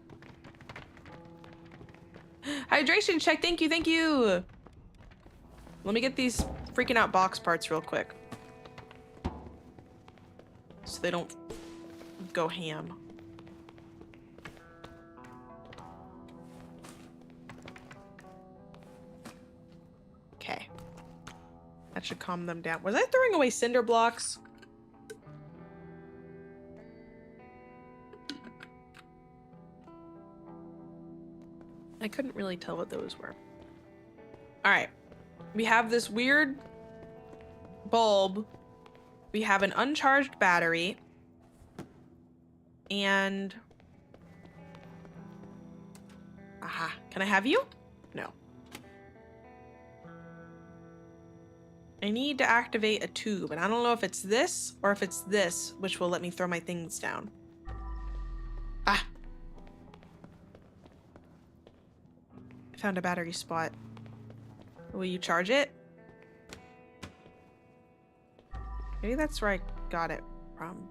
Hydration check, thank you, thank you. Let me get these freaking out box parts real quick, so they don't go ham. Okay. That should calm them down. Was I throwing away cinder blocks? I couldn't really tell what those were. All right. We have this weird bulb. We have an uncharged battery. And... aha. Can I have you? No. I need to activate a tube, and I don't know if it's this or if it's this, which will let me throw my things down. Ah. I found a battery spot. Will you charge it? Maybe that's where I got it from.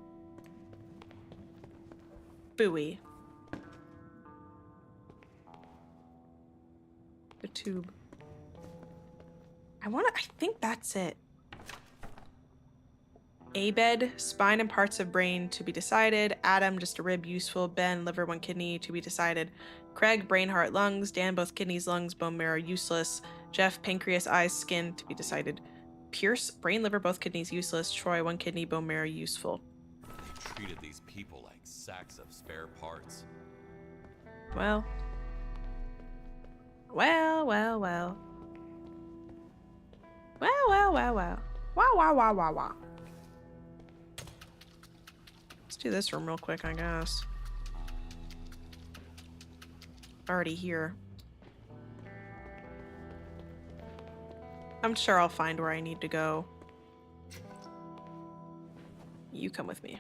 Buoy. The tube. I think that's it. Abed, spine and parts of brain to be decided. Adam, just a rib, useful. Ben, liver, 1 kidney to be decided. Craig, brain, heart, lungs. Dan, both kidneys, lungs, bone marrow, useless. Jeff, pancreas, eyes, skin to be decided. Pierce, brain, liver, both kidneys, useless. Troy, 1 kidney, bone marrow, useful. They treated these people like sacks of spare parts. Well. Well, well, well. Well, well, well, well. Wow, wow, wow, wow, wow. Let's do this room real quick, I guess. Already here. I'm sure I'll find where I need to go. You come with me.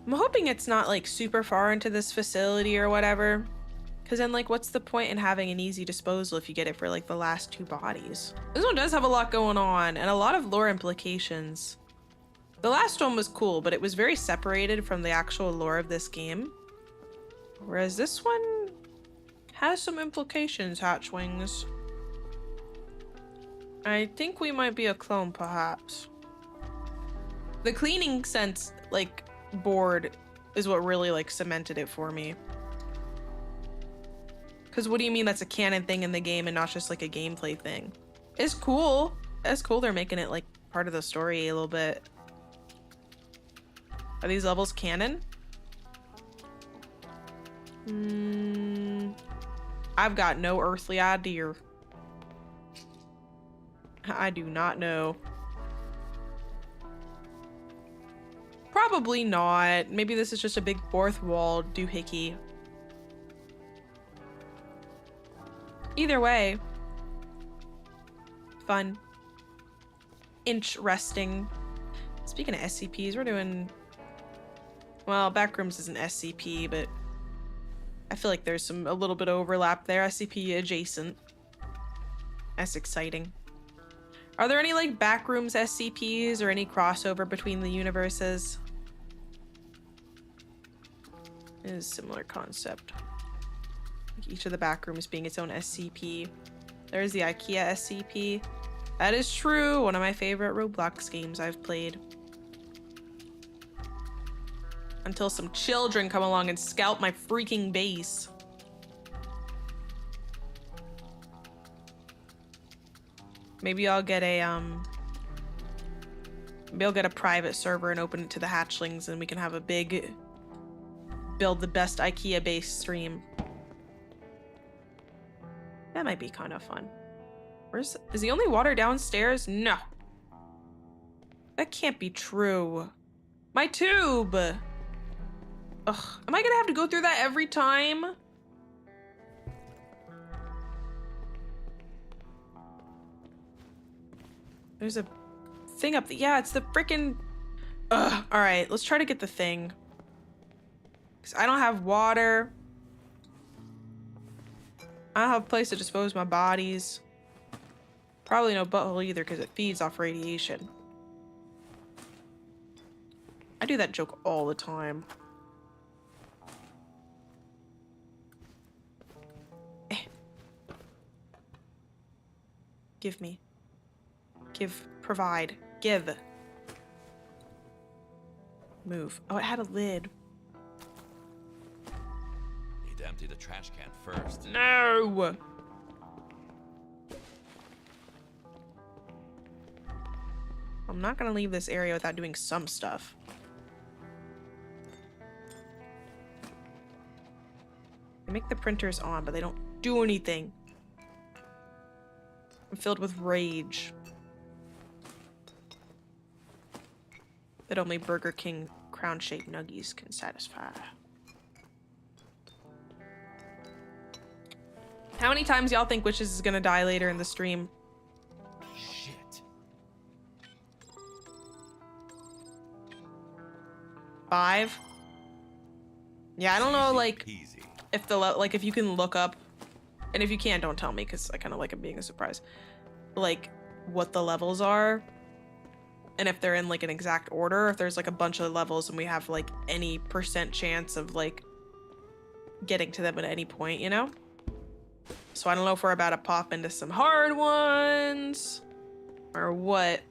I'm hoping it's not like super far into this facility or whatever. Because then, like, what's the point in having an easy disposal if you get it for, like, the last 2 bodies? This one does have a lot going on and a lot of lore implications. The last one was cool, but it was very separated from the actual lore of this game. Whereas this one has some implications, Hatchwings. I think we might be a clone, perhaps. The cleaning sense, like, board is what really, like, cemented it for me. Because what do you mean that's a canon thing in the game and not just, like, a gameplay thing? It's cool. It's cool they're making it, like, part of the story a little bit. Are these levels canon? I've got no earthly idea. I do not know. Probably not. Maybe this is just a big fourth wall doohickey. Either way. Fun. Interesting. Speaking of SCPs, we're doing... Well, Backrooms is an SCP, but I feel like there's a little bit of overlap there. SCP adjacent. That's exciting. Are there any, like, Backrooms SCPs or any crossover between the universes? It is a similar concept. Like each of the Backrooms being its own SCP. There's the IKEA SCP. That is true. One of my favorite Roblox games I've played. Until some children come along and scalp my freaking base. Maybe I'll get a maybe I'll get a private server and open it to the hatchlings and we can have a big build the best IKEA base stream. That might be kind of fun. Is the only water downstairs? No. That can't be true. My tube! Ugh, am I gonna have to go through that every time? There's a thing up the— yeah, it's the frickin'— ugh, alright, let's try to get the thing. Because I don't have water. I don't have a place to dispose my bodies. Probably no butthole either because it feeds off radiation. I do that joke all the time. Give me. Give. Provide. Give. Move. Oh, it had a lid. Need to empty the trash can first. No! I'm not gonna leave this area without doing some stuff. They make the printers on, but they don't do anything. I'm filled with rage. That only Burger King crown-shaped nuggies can satisfy. How many times y'all think Witches is gonna die later in the stream? Shit. 5? Yeah, I don't know, like, Easy. if the like if you can look up, and if you can't, don't tell me because I kind of like it being a surprise. Like what the levels are, and if they're in like an exact order, if there's like a bunch of levels and we have like any % chance of like getting to them at any point, you know? So I don't know if we're about to pop into some hard ones or what.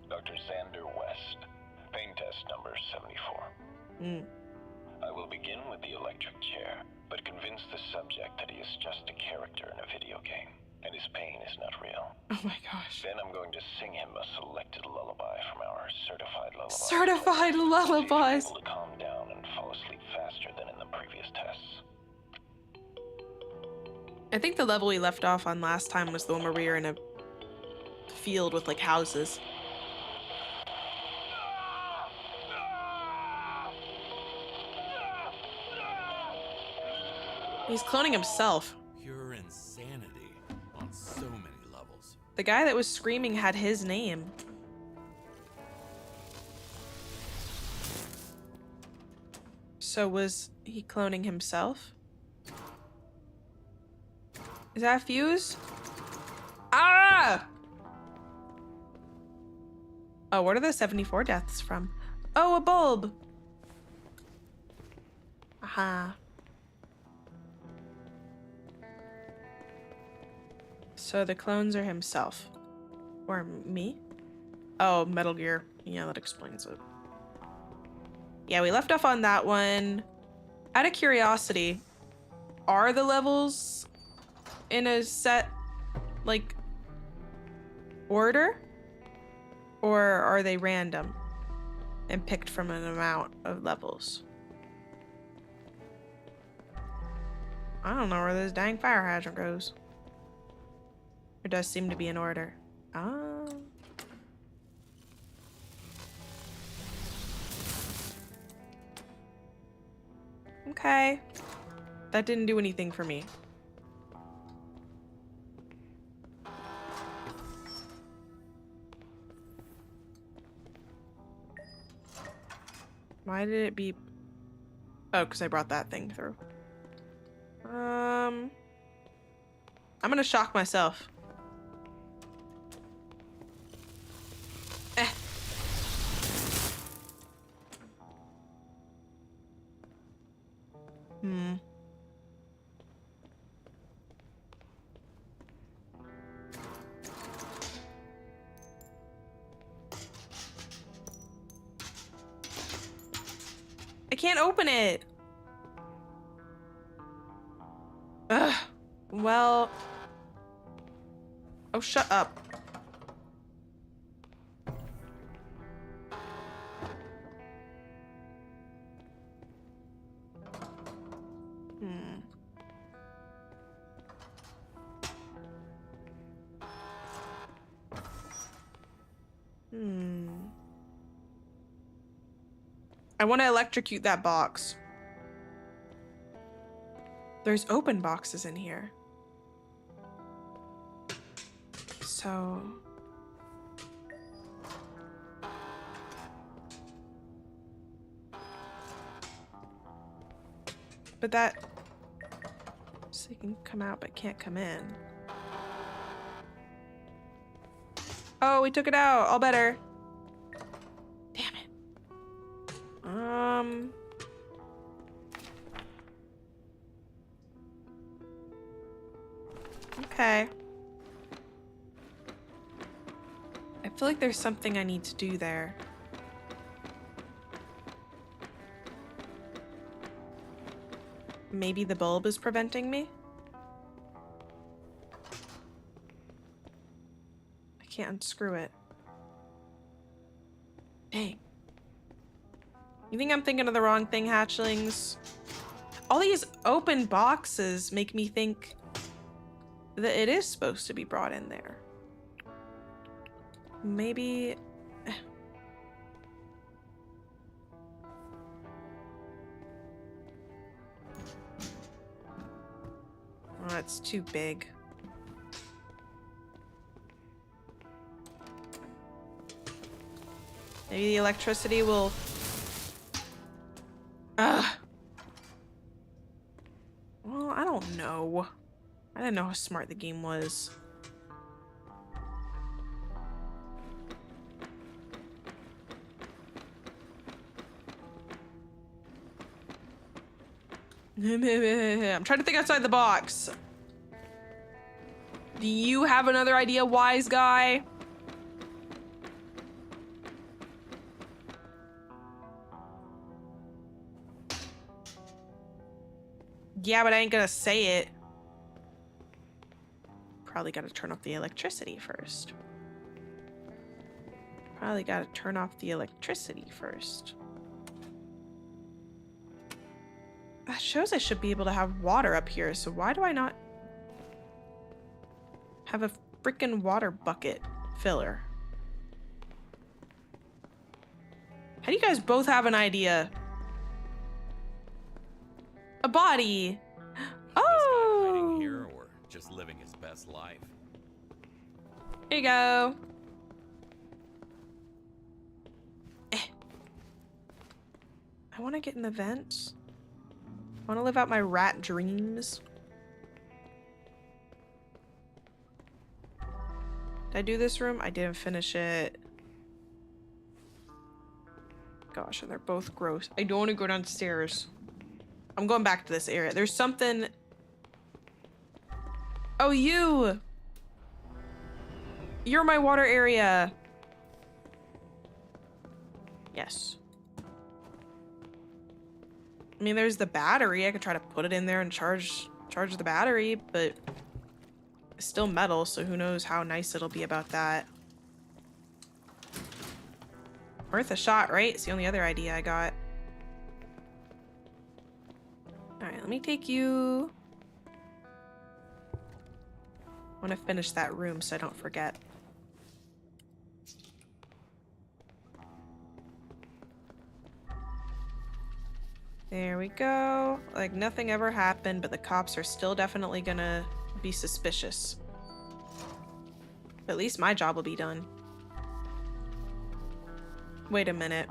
Dr. Xander West, pain test number 74. I will begin with the electric chair, but convince the subject that he is just a character in a video game, and his pain is not real. Oh my gosh. Then I'm going to sing him a selected lullaby from our certified lullaby. Certified lullabies. He's able to calm down and fall asleep faster than in the previous tests. I think the level we left off on last time was the one where we were in a field with like houses. He's cloning himself. Pure insanity on so many levels. The guy that was screaming had his name. So was he cloning himself? Is that a fuse? Ah! Oh, what are the 74 deaths from? Oh, a bulb. Aha. So the clones are himself. Or me? Oh, Metal Gear. Yeah, that explains it. Yeah, we left off on that one. Out of curiosity, are the levels in a set, like, order? Or are they random and picked from an amount of levels? I don't know where this dang fire hydrant goes. It does seem to be in order. Ah. Okay. That didn't do anything for me. Why did it beep? Oh, because I brought that thing through. I'm gonna shock myself. Eh. Hmm. I can't open it. Ugh. Well. Oh, shut up. Hmm. Hmm. I want to electrocute that box. There's open boxes in here. So... But that... So you can come out but can't come in. Oh, we took it out. All better. Damn it. Okay. I feel like there's something I need to do there. Maybe the bulb is preventing me? I can't unscrew it. Dang. You think I'm thinking of the wrong thing, hatchlings? All these open boxes make me think that it is supposed to be brought in there. Maybe... Oh, it's too big. Maybe the electricity will... Ugh. Well, I don't know. I didn't know how smart the game was. I'm trying to think outside the box. Do you have another idea, wise guy? Yeah, but I ain't gonna say it. Probably gotta turn off the electricity first. Probably gotta turn off the electricity first. That shows I should be able to have water up here, so why do I not have a freaking water bucket filler? How do you guys both have an idea? A body. Oh. Is this guy hiding here or just living his best life? Here you go. I want to get in the vents. I want to live out my rat dreams. Did I do this room? I didn't finish it. gosh, and they're both gross. I don't want to go downstairs. I'm going back to this area. There's something. Oh, you! You're my water area. Yes. I mean, there's the battery. I could try to put it in there and charge the battery, but it's still metal, so who knows how nice it'll be about that. Worth a shot, right? It's the only other idea I got. Alright, let me take you. I want to finish that room so I don't forget. There we go. Like nothing ever happened, but the cops are still definitely gonna be suspicious. But at least my job will be done. Wait a minute.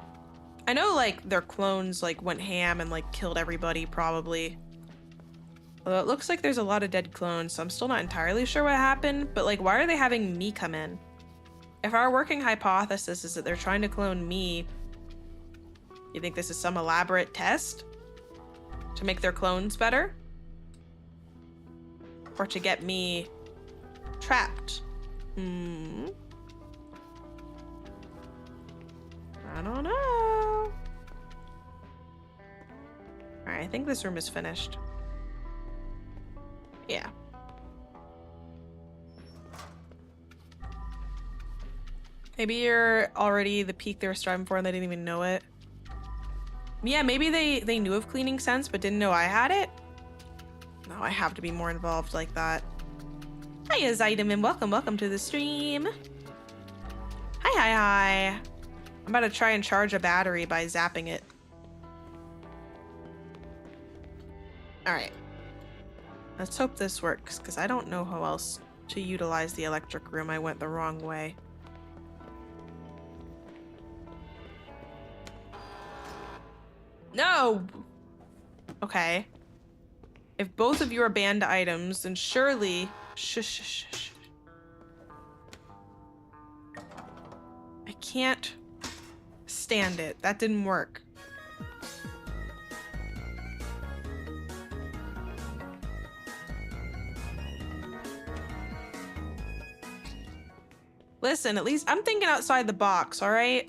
I know like their clones like went ham and like killed everybody probably. Although it looks like there's a lot of dead clones, so I'm still not entirely sure what happened, but like why are they having me come in? If our working hypothesis is that they're trying to clone me, you think this is some elaborate test? To make their clones better? Or to get me trapped? I don't know. Alright, I think this room is finished. Yeah. Maybe you're already the peak they were striving for and they didn't even know it. Yeah, maybe they knew of cleaning sense but didn't know I had it. No, I have to be more involved like that. Hiya, Zydam, and welcome to the stream. Hi. I'm about to try and charge a battery by zapping it. Alright. Let's hope this works, because I don't know how else to utilize the electric room. I went the wrong way. No! Okay. If both of you are banned items, then surely... Shush. I can't stand it. That didn't work. Listen, at least I'm thinking outside the box, all right?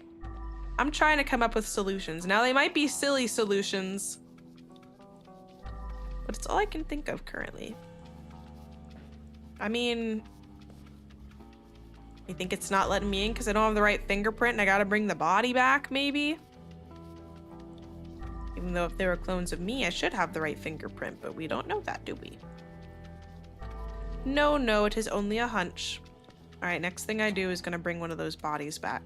I'm trying to come up with solutions. Now, they might be silly solutions, but it's all I can think of currently. I mean, you think it's not letting me in because I don't have the right fingerprint and I gotta bring the body back, maybe? Even though if they were clones of me, I should have the right fingerprint, but we don't know that, do we? No, it is only a hunch. All right, next thing I do is gonna bring one of those bodies back.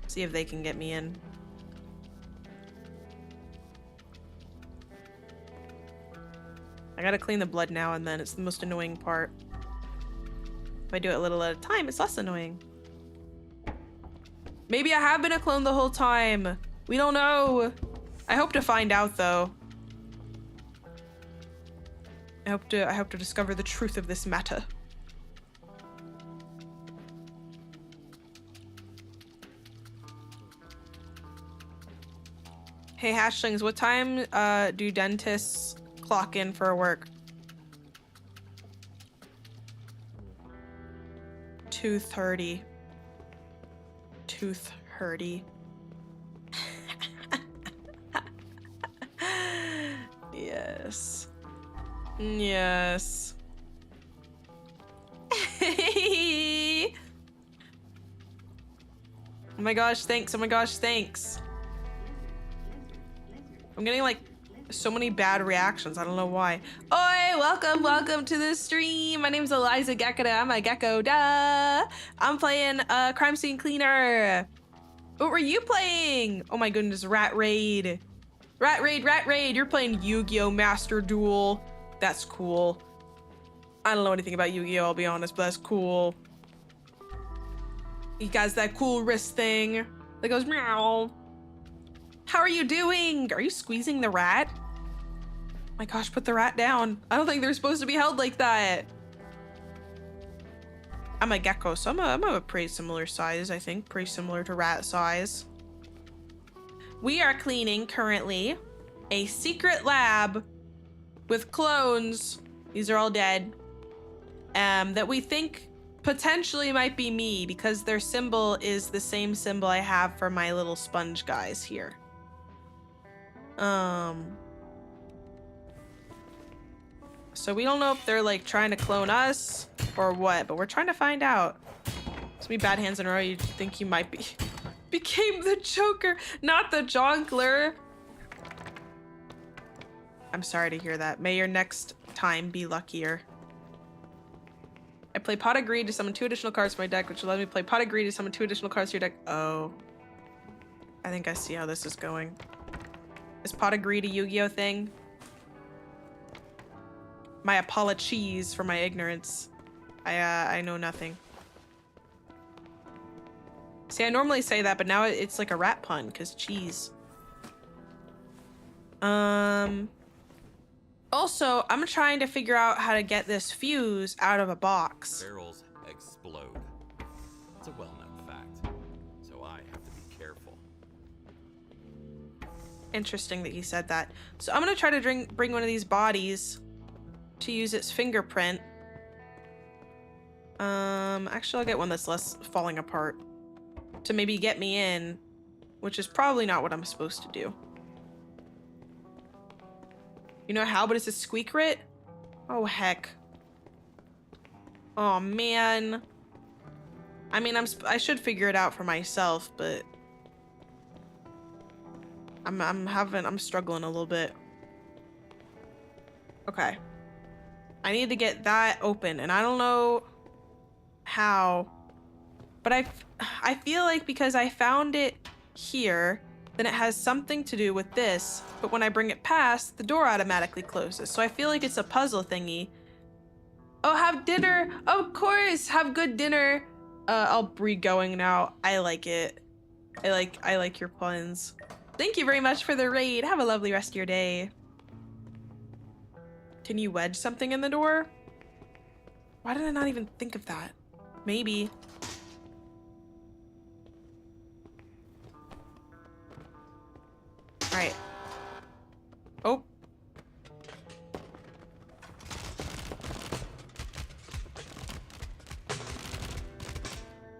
See if they can get me in. I gotta clean the blood now and then. It's the most annoying part. If I do it a little at a time, it's less annoying. Maybe I have been a clone the whole time. We don't know. I hope to find out though. I hope to discover the truth of this matter. Hey Hashlings, what time do dentists clock in for work? 2:30. 2:30. Yes. Yes. Oh my gosh, thanks. Oh my gosh, thanks. I'm getting like so many bad reactions. I don't know why. Oi, welcome to the stream. My name's Eliza Gekada. I'm a gecko, duh. I'm playing Crime Scene Cleaner. What were you playing? Oh my goodness, Rat Raid. Rat Raid. You're playing Yu-Gi-Oh! Master Duel. That's cool. I don't know anything about Yu-Gi-Oh! I'll be honest, but that's cool. He has that cool wrist thing that goes meow. How are you doing? Are you squeezing the rat? Oh my gosh, put the rat down. I don't think they're supposed to be held like that. I'm a gecko, so I'm a pretty similar size, I think. Pretty similar to rat size. We are cleaning currently a secret lab with clones. These are all dead. That we think potentially might be me because their symbol is the same symbol I have for my little sponge guys here. So we don't know if they're like trying to clone us or what, but we're trying to find out. So many bad hands in a row, you think you might be. Became the Joker, not the Jonkler. I'm sorry to hear that. May your next time be luckier. I play Pot of Greed to summon 2 additional cards from my deck, which allows me to play Pot of Greed to summon 2 additional cards to your deck. Oh. I think I see how this is going. Is Pot of Greed a Yu-Gi-Oh thing? My apologies for my ignorance. I know nothing. See, I normally say that, but now it's like a rat pun, because cheese. Also, I'm trying to figure out how to get this fuse out of a box. Barrels explode. It's a well-known fact, so I have to be careful. Interesting that he said that. So I'm gonna try to bring one of these bodies to use its fingerprint. Actually, I'll get one that's less falling apart to maybe get me in, which is probably not what I'm supposed to do. You know how, but it's a squeak writ? Oh, heck. Oh, man. I mean, I should figure it out for myself, but I'm struggling a little bit. Okay. I need to get that open, and I don't know how, but I feel like because I found it here, then it has something to do with this, but when I bring it past, the door automatically closes. So I feel like it's a puzzle thingy. Oh, have dinner. Of course, have good dinner. I'll be going now. I like it. I like your puns. Thank you very much for the raid. Have a lovely rest of your day. Can you wedge something in the door? Why did I not even think of that? Maybe. All right. Oh.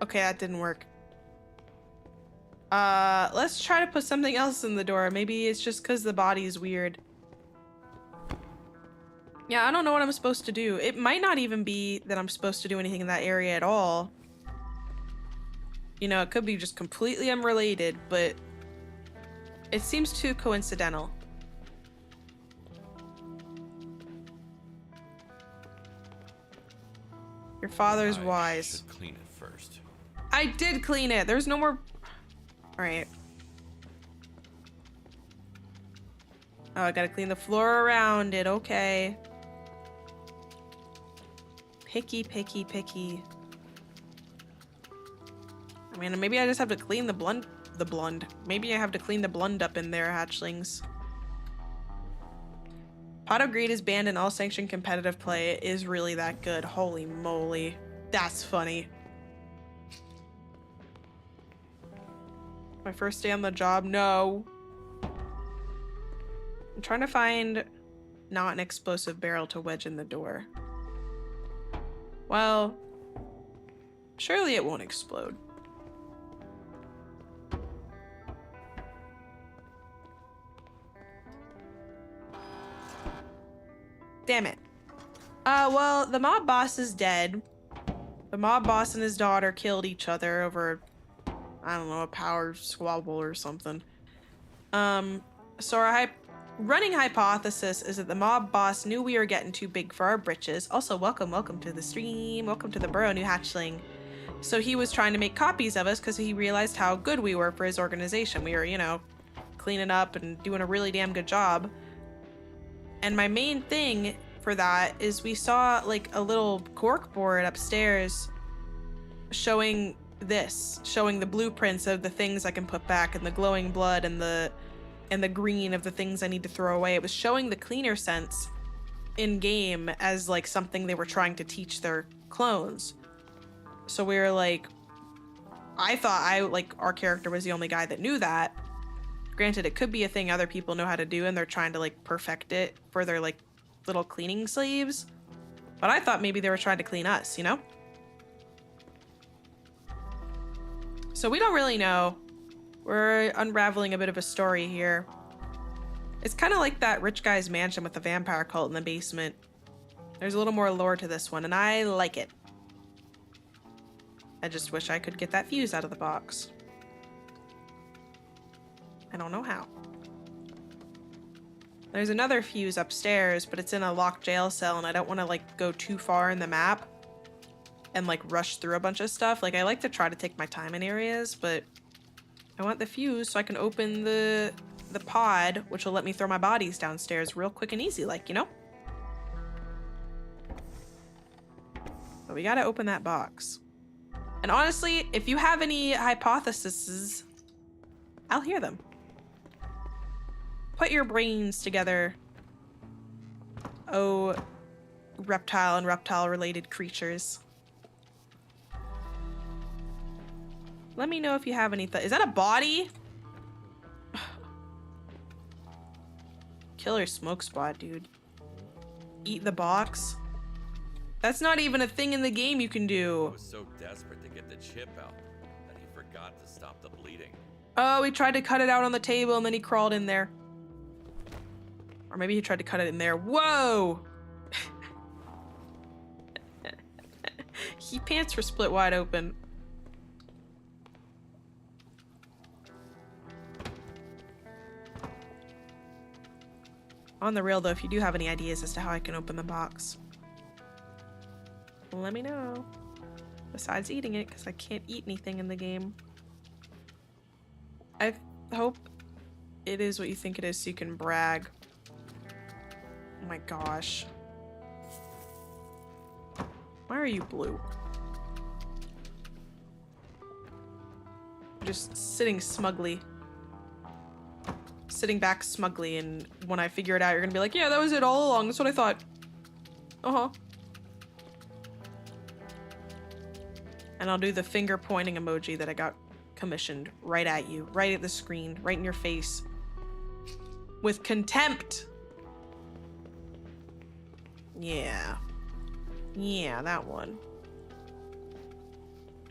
Okay, that didn't work. Let's try to put something else in the door. Maybe it's just because the body's weird. Yeah, I don't know what I'm supposed to do. It might not even be that I'm supposed to do anything in that area at all. You know, it could be just completely unrelated, but it seems too coincidental. Your father's wise. Should clean it first. I did clean it. There's no more. All right. Oh, I gotta clean the floor around it. Okay. Picky, picky, picky. I mean, maybe I just have to clean the blund. Maybe I have to clean the blund up in there, hatchlings. Pot of Greed is banned in all sanctioned competitive play. It is really that good. Holy moly. That's funny. My first day on the job? No. I'm trying to find not an explosive barrel to wedge in the door. Well, surely it won't explode. Damn it. Well, the mob boss is dead. The mob boss and his daughter killed each other over, I don't know, a power squabble or something. So our running hypothesis is that the mob boss knew we were getting too big for our britches. Also, welcome to the stream. Welcome to the burrow, new hatchling. So he was trying to make copies of us because he realized how good we were for his organization. We were, you know, cleaning up and doing a really damn good job. And my main thing for that is we saw like a little cork board upstairs showing the blueprints of the things I can put back and the glowing blood and the green of the things I need to throw away. It was showing the cleaner sense in game as like something they were trying to teach their clones. So we were like, I thought our character was the only guy that knew that. Granted, it could be a thing other people know how to do and they're trying to like perfect it for their like little cleaning sleeves. But I thought maybe they were trying to clean us, you know? So we don't really know. We're unraveling a bit of a story here. It's kind of like that rich guy's mansion with the vampire cult in the basement. There's a little more lore to this one, and I like it. I just wish I could get that fuse out of the box. I don't know how. There's another fuse upstairs, but it's in a locked jail cell, and I don't want to like go too far in the map and like rush through a bunch of stuff. Like I like to try to take my time in areas, but I want the fuse so I can open the pod, which will let me throw my bodies downstairs real quick and easy, like, you know? But we gotta open that box. And honestly, if you have any hypotheses, I'll hear them. Put your brains together. Oh, reptile and reptile-related creatures. Let me know if you have any is that a body? Killer smoke spot, dude. Eat the box? That's not even a thing in the game you can He do. was so desperate to get the chip out that he forgot to stop the bleeding. Oh, he tried to cut it out on the table and then he crawled in there. Or maybe he tried to cut it in there. Whoa! He pants were split wide open. On the real though, if you do have any ideas as to how I can open the box, let me know. Besides eating it, because I can't eat anything in the game. I hope it is what you think it is so you can brag. Oh my gosh. Why are you blue? Just sitting smugly. Sitting back smugly, and when I figure it out, you're gonna be like, yeah, that was it all along. That's what I thought. Uh-huh. And I'll do the finger pointing emoji that I got commissioned right at you, right at the screen, right in your face. With contempt. Yeah. Yeah, that one.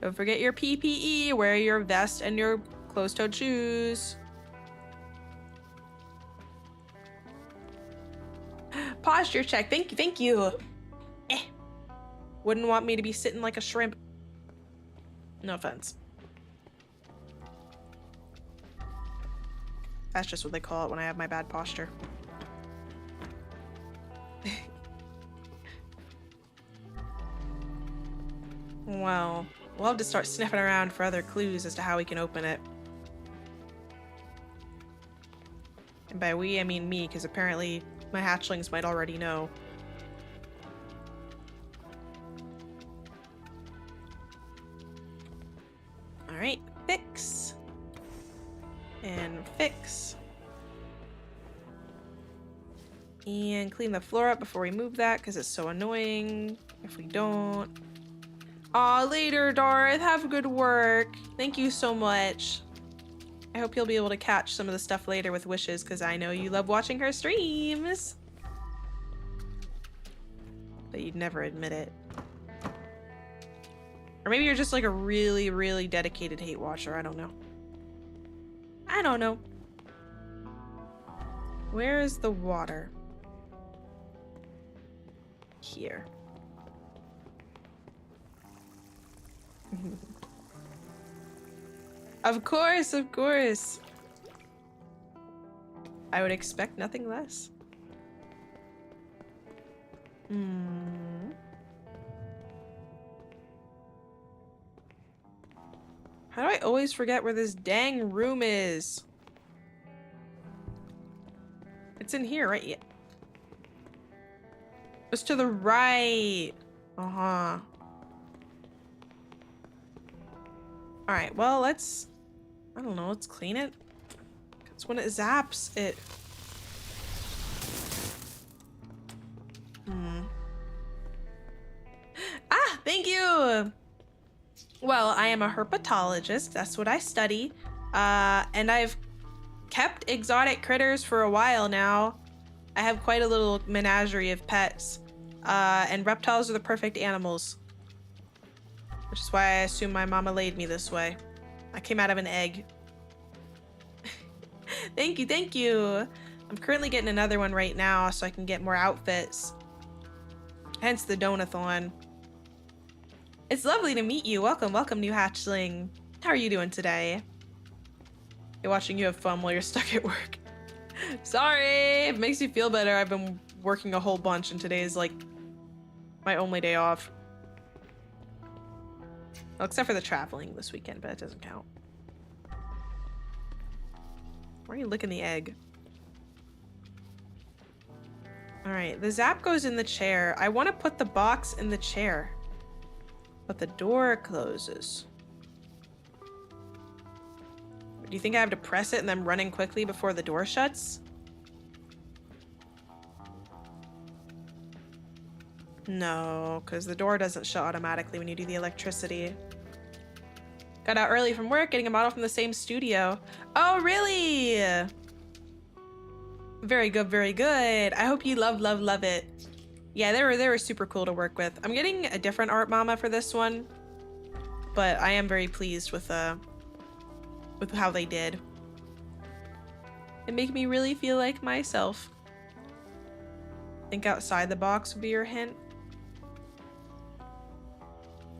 Don't forget your PPE. Wear your vest and your closed-toed shoes. Posture check. Thank you. Wouldn't want me to be sitting like a shrimp. No offense. That's just what they call it when I have my bad posture. Well, we'll have to start sniffing around for other clues as to how we can open it. And by we, I mean me, because apparently my hatchlings might already know. Alright, fix. And fix. And clean the floor up before we move that, because it's so annoying if we don't. Aw, later, Darth. Have good work. Thank you so much. I hope you'll be able to catch some of the stuff later with Wishes, because I know you love watching her streams. But you'd never admit it. Or maybe you're just like a really, really dedicated hate watcher. I don't know. I don't know. Where is the water? Here. Of course, of course. I would expect nothing less. How do I always forget where this dang room is? It's in here, right? Yeah. It's to the right. Uh-huh. Alright, well, let's... I don't know, let's clean it. Because when it zaps, it... Ah, thank you! Well, I am a herpetologist. That's what I study. And I've kept exotic critters for a while now. I have quite a little menagerie of pets. And reptiles are the perfect animals. Which is why I assume my mama laid me this way. I came out of an egg. Thank you, thank you. I'm currently getting another one right now so I can get more outfits. Hence the donathon. It's lovely to meet you. Welcome, welcome, new hatchling. How are you doing today? You're watching you have fun while you're stuck at work. Sorry, if it makes you feel better. I've been working a whole bunch and today is like my only day off. Well, except for the traveling this weekend, but that doesn't count. Why are you licking the egg? Alright, the zap goes in the chair. I want to put the box in the chair. But the door closes. Do you think I have to press it and then run in quickly before the door shuts? No, because the door doesn't shut automatically when you do the electricity. Got out early from work, getting a model from the same studio. Oh, really? Very good, very good. I hope you love it. Yeah, they were super cool to work with. I'm getting a different art mama for this one, but I am very pleased with how they did. It made me really feel like myself. Think outside the box would be your hint.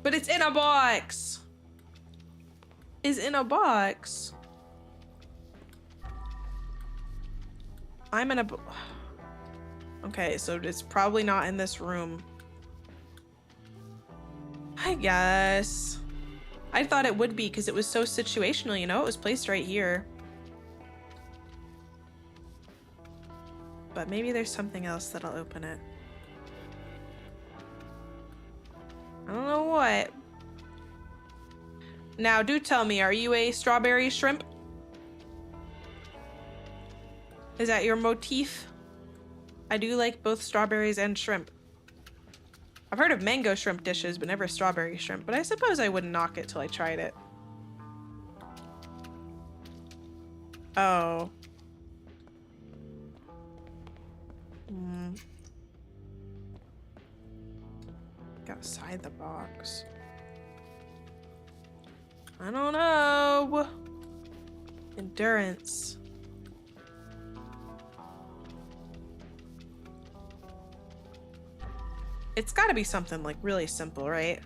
But it's in a box! Is in a box. I'm in a... Okay, so it's probably not in this room. I guess. I thought it would be because it was so situational, you know? It was placed right here. But maybe there's something else that'll open it. I don't know what. Now, do tell me, are you a strawberry shrimp? Is that your motif? I do like both strawberries and shrimp. I've heard of mango shrimp dishes, but never strawberry shrimp. But I suppose I wouldn't knock it till I tried it. Oh. Go outside the box. I don't know. Endurance. It's gotta be something like really simple, right?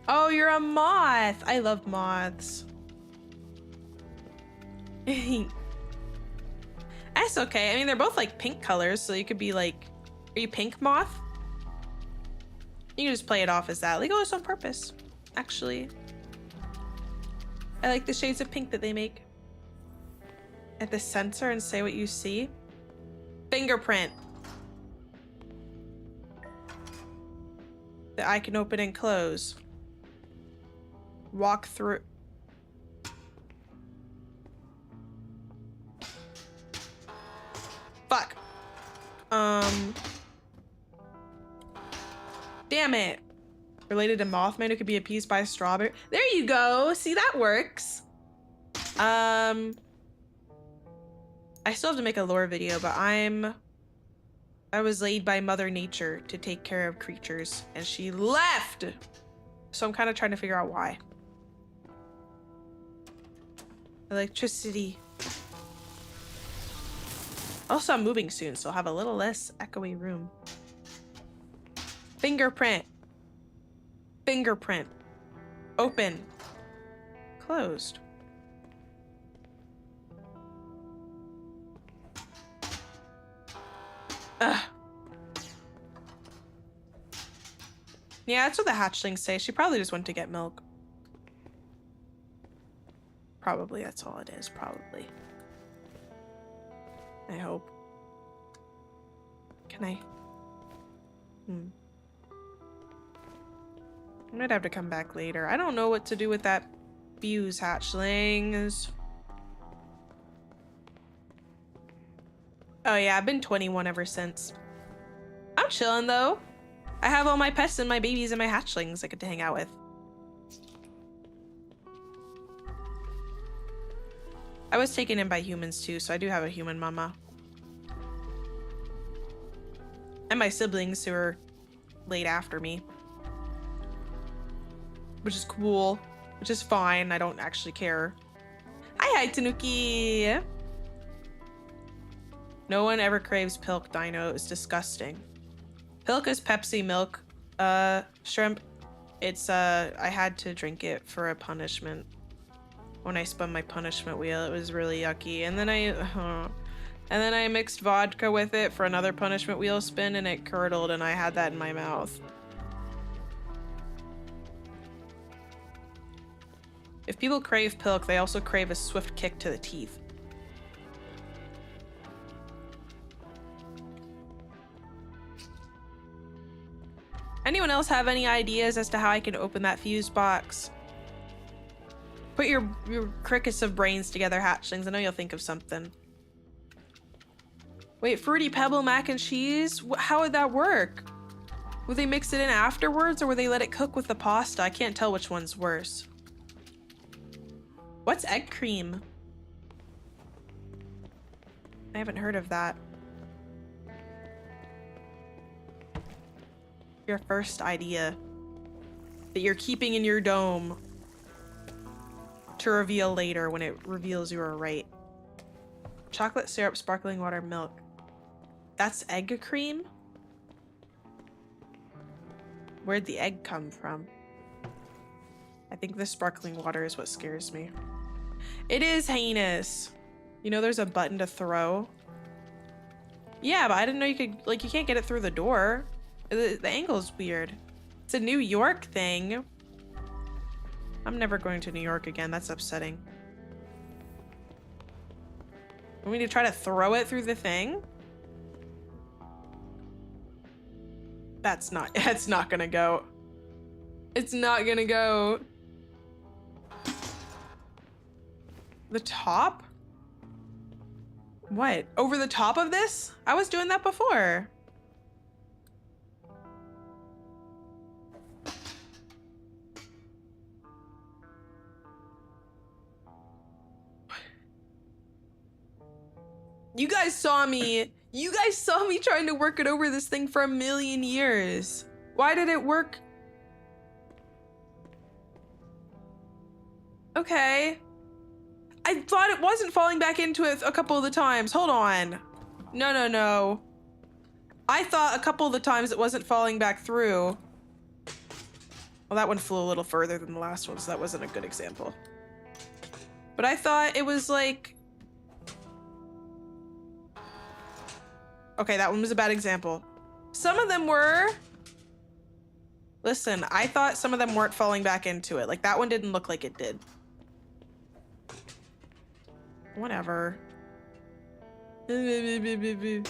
Oh, you're a moth. I love moths. That's okay. I mean, they're both like pink colors, so you could be like, are you pink moth? You can just play it off as that. Like, oh, it's on purpose. Actually, I like the shades of pink that they make. At the sensor and say what you see. Fingerprint. That I can open and close. Walk through. Fuck. Damn it. Related to Mothman who could be appeased by a strawberry. There you go. See, that works. I still have to make a lore video, but I was laid by Mother Nature to take care of creatures, and she left! So I'm kind of trying to figure out why. Electricity. Also, I'm moving soon, so I'll have a little less echoey room. Fingerprint. Fingerprint. Open. Closed. Ugh. Yeah, that's what the hatchlings say. She probably just went to get milk. Probably, that's all it is, probably. I hope. Can I? I might have to come back later. I don't know what to do with that fuse, hatchlings. Oh yeah, I've been 21 ever since. I'm chilling though. I have all my pets and my babies and my hatchlings I get to hang out with. I was taken in by humans too, so I do have a human mama. And my siblings who are late after me. Which is cool. Which is fine. I don't actually care. Hi, Tanuki! No one ever craves Pilk, Dino. It's disgusting. Pilk is Pepsi milk. Shrimp. It's, I had to drink it for a punishment. When I spun my punishment wheel, it was really yucky. And then I mixed vodka with it for another punishment wheel spin, and it curdled, and I had that in my mouth. If people crave Pilk, they also crave a swift kick to the teeth. Anyone else have any ideas as to how I can open that fuse box? Put your crickets of brains together, hatchlings. I know you'll think of something. Wait, Fruity Pebble mac and cheese? How would that work? Would they mix it in afterwards, or would they let it cook with the pasta? I can't tell which one's worse. What's egg cream? I haven't heard of that. Your first idea that you're keeping in your dome to reveal later when it reveals you are right. Chocolate syrup, sparkling water, milk. That's egg cream? Where'd the egg come from? I think the sparkling water is what scares me. It is heinous. You know there's a button to throw? Yeah, but I didn't know you could, like, you can't get it through the door. The angle's weird. It's a New York thing. I'm never going to New York again. That's upsetting. Want me to try to throw it through the thing? It's not gonna go. It's not gonna go. The top? What? Over the top of this? I was doing that before. You guys saw me trying to work it over this thing for 1,000,000 years. Why did it work? Okay. I thought it wasn't falling back into it a couple of the times. Hold on. No. I thought a couple of the times it wasn't falling back through. Well, that one flew a little further than the last one, so that wasn't a good example. But I thought it was like... Okay, that one was a bad example. Some of them were. Listen, I thought some of them weren't falling back into it. Like, that one didn't look like it did. Whatever. You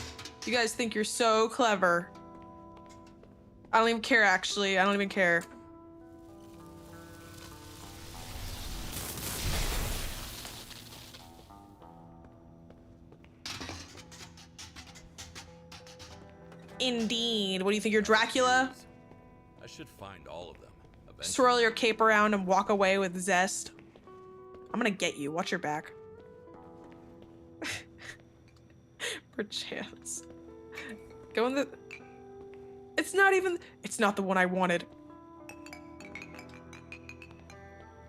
guys think you're so clever. I don't even care, actually. I don't even care. Indeed. What do you think, you're Dracula? I should find all of them eventually. Swirl your cape around and walk away with zest. I'm gonna get you. Watch your back. Perchance. Go in the... It's not the one I wanted.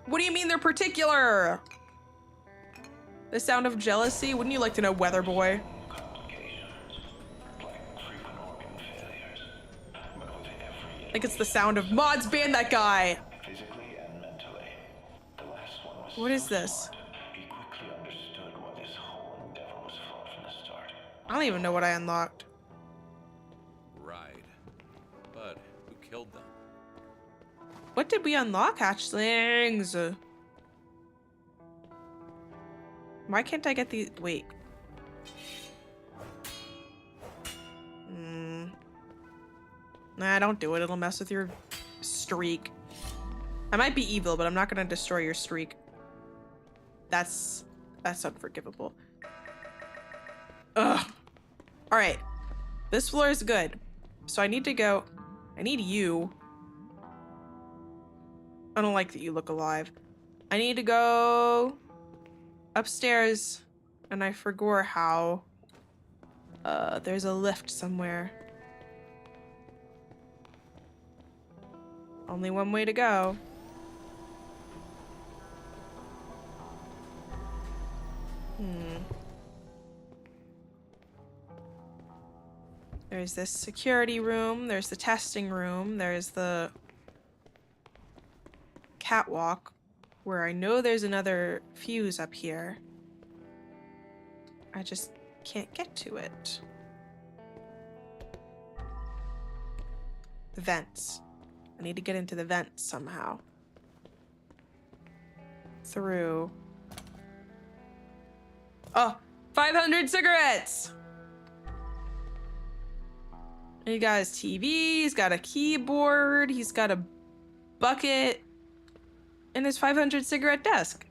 What do you mean they're particular? The sound of jealousy? Wouldn't you like to know, Weather Boy? I think it's the sound of mods ban that guy. Physically and mentally. The last one was What is this? smart. He quickly understood why this whole endeavor was flawed from the start. I don't even know what I unlocked. Right. But who killed them? What did we unlock, hatchlings? Why can't I get these? Wait. Nah, don't do it. It'll mess with your streak. I might be evil, but I'm not gonna destroy your streak. That's unforgivable. Ugh. All right. This floor is good. So I need to go. I need you. I don't like that you look alive. I need to go upstairs, and I forgot how. There's a lift somewhere. Only one way to go. There's this security room, there's the testing room, there's the catwalk, where I know there's another fuse up here. I just can't get to it. The vents. I need to get into the vents somehow. Through. Oh, 500 cigarettes! He got his TV, he's got a keyboard, he's got a bucket, and his 500 cigarette desk.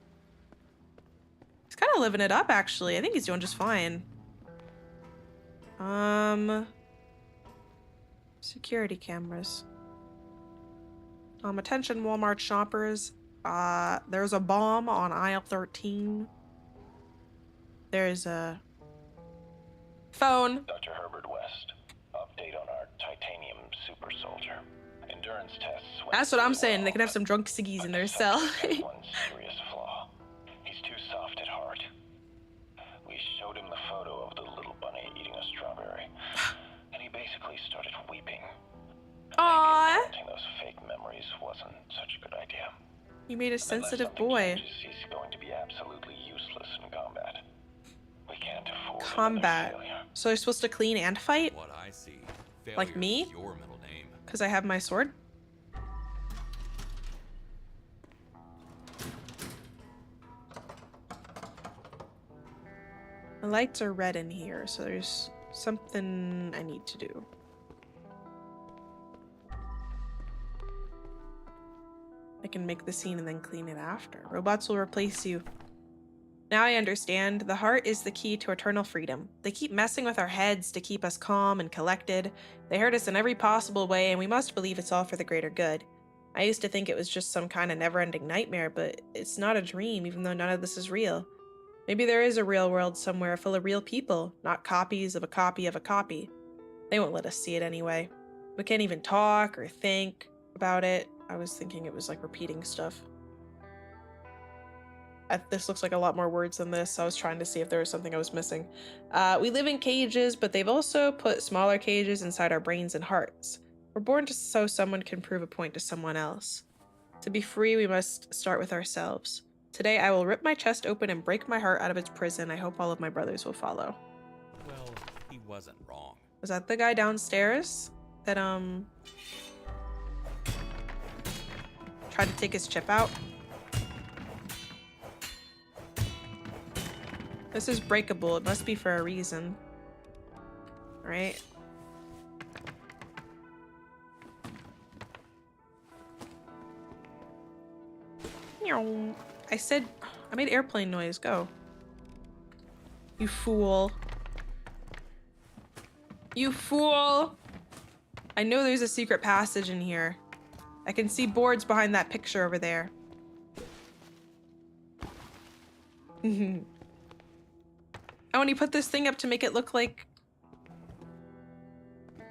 He's kind of living it up, actually. I think he's doing just fine. Security cameras. Attention Walmart shoppers. There's a bomb on aisle 13. There's a phone. Dr. Herbert West, update on our titanium super soldier. Endurance tests. That's what I'm saying. They could have some drunk ciggies in their cell. One serious flaw. He's too soft at heart. We showed him the photo of the little bunny eating a strawberry, and he basically started weeping. Aww. Maybe planting those fake memories wasn't such a good idea. You made a Unless sensitive something boy. changes, he's going to be absolutely useless in combat. We can't afford Combat. another failure. So they're supposed to clean and fight? What I see, failure Like me? is your middle name. Because I have my sword? The lights are red in here, so there's something I need to do. I can make the scene and then clean it after. Robots will replace you. Now I understand. The heart is the key to eternal freedom. They keep messing with our heads to keep us calm and collected. They hurt us in every possible way, and we must believe it's all for the greater good. I used to think it was just some kind of never-ending nightmare, but it's not a dream, even though none of this is real. Maybe there is a real world somewhere full of real people, not copies of a copy of a copy. They won't let us see it anyway. We can't even talk or think about it. I was thinking it was like repeating stuff. This looks like a lot more words than this. So I was trying to see if there was something I was missing. We live in cages, but they've also put smaller cages inside our brains and hearts. We're born just so someone can prove a point to someone else. To be free, we must start with ourselves. Today, I will rip my chest open and break my heart out of its prison. I hope all of my brothers will follow. Well, he wasn't wrong. Was that the guy downstairs that, tried to take his chip out? This is breakable. It must be for a reason. Right? I said, I made airplane noise. Go. You fool. You fool! I know there's a secret passage in here. I can see boards behind that picture over there. Oh, and he put this thing up to make it look like...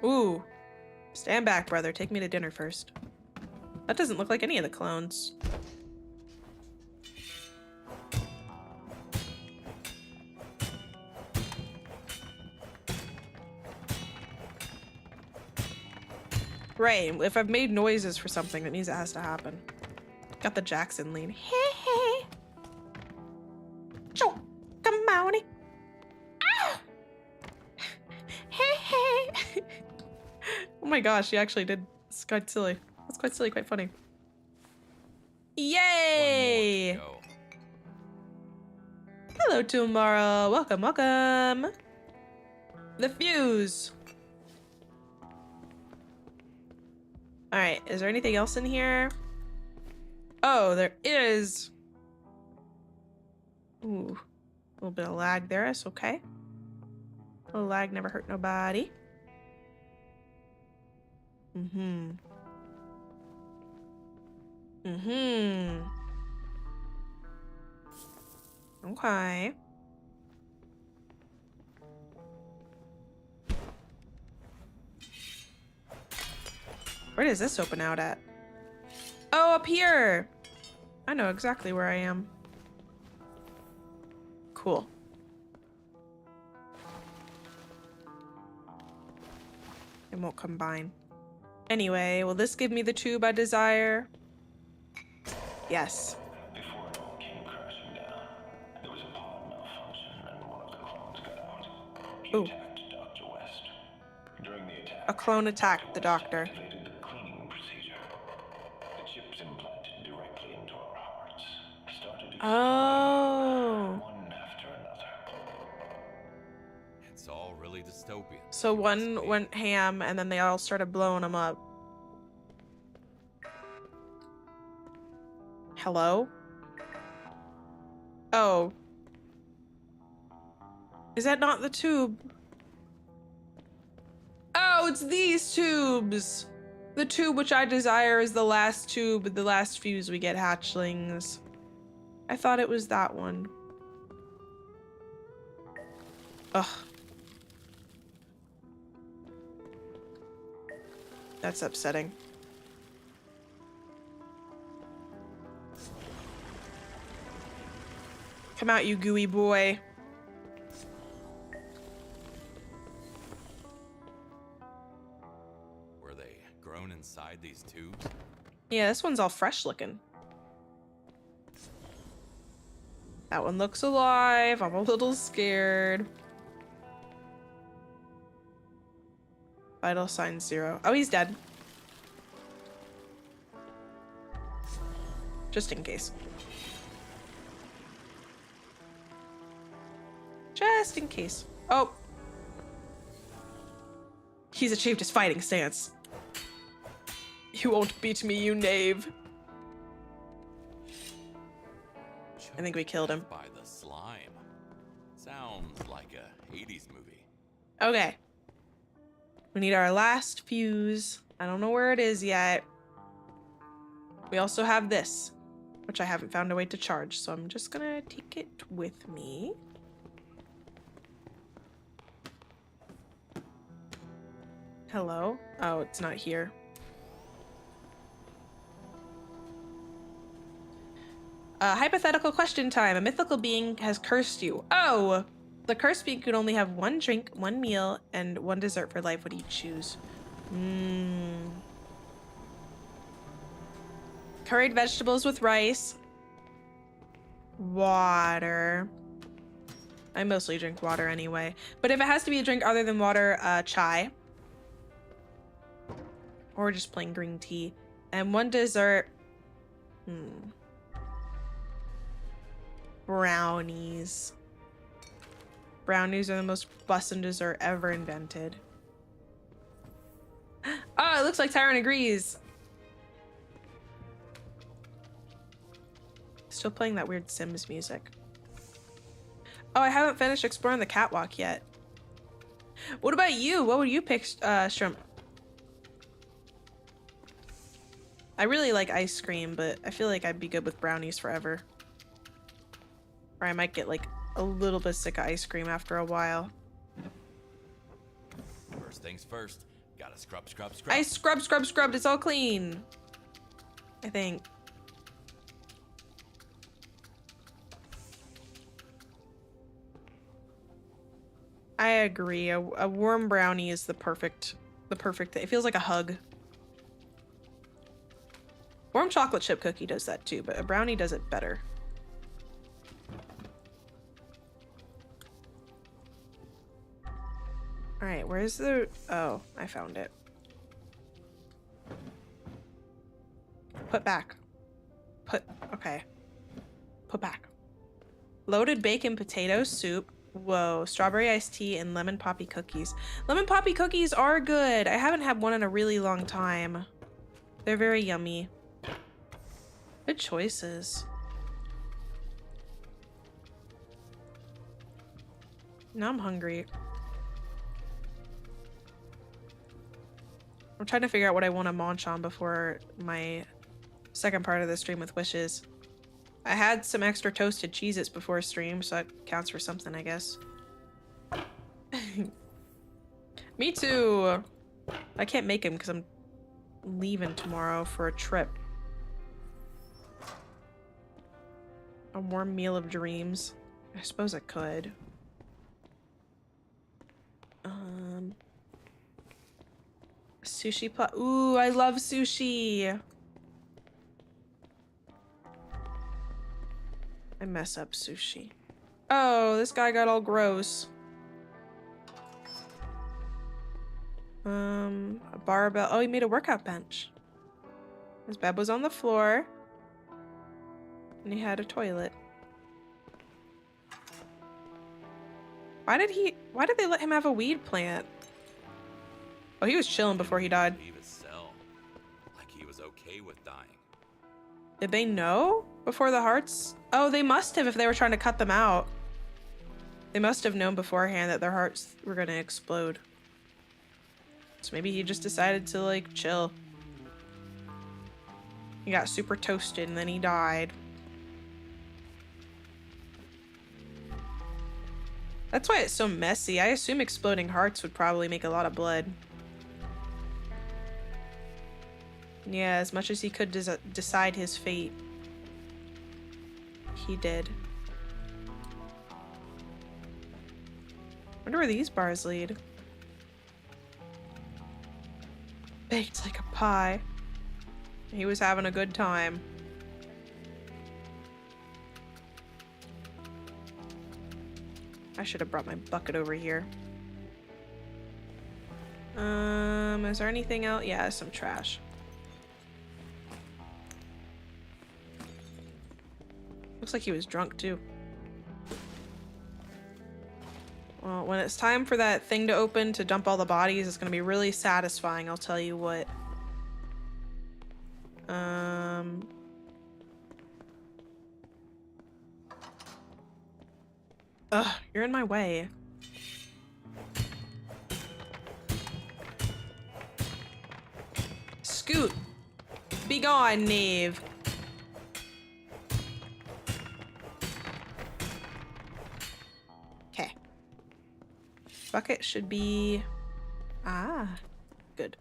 Ooh. Stand back, brother. Take me to dinner first. That doesn't look like any of the clones. Right, if I've made noises for something, that means it has to happen. Got the Jackson lean. Hey, hey. Joe, come on. Ah! Hey, hey. Oh my gosh, he actually did. It's quite silly. That's quite silly, quite funny. Yay! One more to go. Hello, tomorrow. Welcome, welcome. The fuse. All right, is there anything else in here? Oh, there is. Ooh, a little bit of lag there. That's okay. A little lag never hurt nobody. Mm-hmm. Okay. Where does this open out at? Oh, up here! I know exactly where I am. Cool. It won't combine. Anyway, will this give me the tube I desire? Yes. Before it all came crashing down, there was a pod malfunction and one of the clones got out. He Ooh. attacked Dr. West. During the attack, A clone attacked the doctor. activated the cleaning procedure. The chips implanted directly into our hearts started exploding Oh. one after another. It's all really dystopian. So one went ham and then they all started blowing them up. Hello? Oh. Is that not the tube? Oh, it's these tubes! The tube which I desire is the last tube, the last fuse we get hatchlings. I thought it was that one. Ugh. That's upsetting. Come out, you gooey boy. Were they grown inside these tubes? Yeah, this one's all fresh looking. That one looks alive. I'm a little scared. Vital sign 0. Oh, he's dead. Just in case. Just in case. Oh. He's achieved his fighting stance. You won't beat me, you knave. I think we killed him. By the slime. Sounds like a 80s movie. Okay. We need our last fuse. I don't know where it is yet. We also have this, which I haven't found a way to charge, so I'm just gonna take it with me. Hello? Oh, it's not here. Hypothetical question time. A mythical being has cursed you. Oh! The cursed being could only have one drink, one meal, and one dessert for life. What do you choose? Curried vegetables with rice. Water. I mostly drink water anyway. But if it has to be a drink other than water, chai. Or just plain green tea. And one dessert. Brownies. Brownies are the most bussin' dessert ever invented. Oh, it looks like Tyron agrees. Still playing that weird Sims music. Oh, I haven't finished exploring the catwalk yet. What about you? What would you pick, Shrimp? I really like ice cream, but I feel like I'd be good with brownies forever. Or I might get like a little bit sick of ice cream after a while. First things first. Gotta scrub. I scrubbed. It's all clean. I think. I agree. A warm brownie is the perfect thing. It feels like a hug. Warm chocolate chip cookie does that too, but a brownie does it better. All right, where's the... Oh, I found it. Put back. Okay. Put back. Loaded bacon potato soup. Whoa, strawberry iced tea and lemon poppy cookies. Lemon poppy cookies are good. I haven't had one in a really long time. They're very yummy. Good choices. Now I'm hungry. I'm trying to figure out what I want to munch on before my second part of the stream with wishes. I had some extra toasted Cheez-Its before stream, so that counts for something, I guess. Me too. I can't make him because I'm leaving tomorrow for a trip. A warm meal of dreams. I suppose I could. Sushi pot. Ooh, I love sushi. I mess up sushi. Oh, this guy got all gross. A barbell. Oh, he made a workout bench. His bed was on the floor. And he had a toilet. Why did they let him have a weed plant? Oh, he was chilling before he died. Leave his cell. Like he was okay with dying. Did they know before the hearts? Oh, they must have if they were trying to cut them out. They must have known beforehand that their hearts were gonna explode. So maybe he just decided to, like, chill. He got super toasted and then he died. That's why it's so messy. I assume exploding hearts would probably make a lot of blood. Yeah, as much as he could decide his fate, he did. Wonder where these bars lead. Baked like a pie. He was having a good time. I should have brought my bucket over here. Is there anything else? Yeah, some trash. Looks like he was drunk too. Well, when it's time for that thing to open to dump all the bodies, it's gonna be really satisfying, I'll tell you what. Ugh, you're in my way. Scoot! Be gone, knave! Okay. Bucket should be... Ah, good.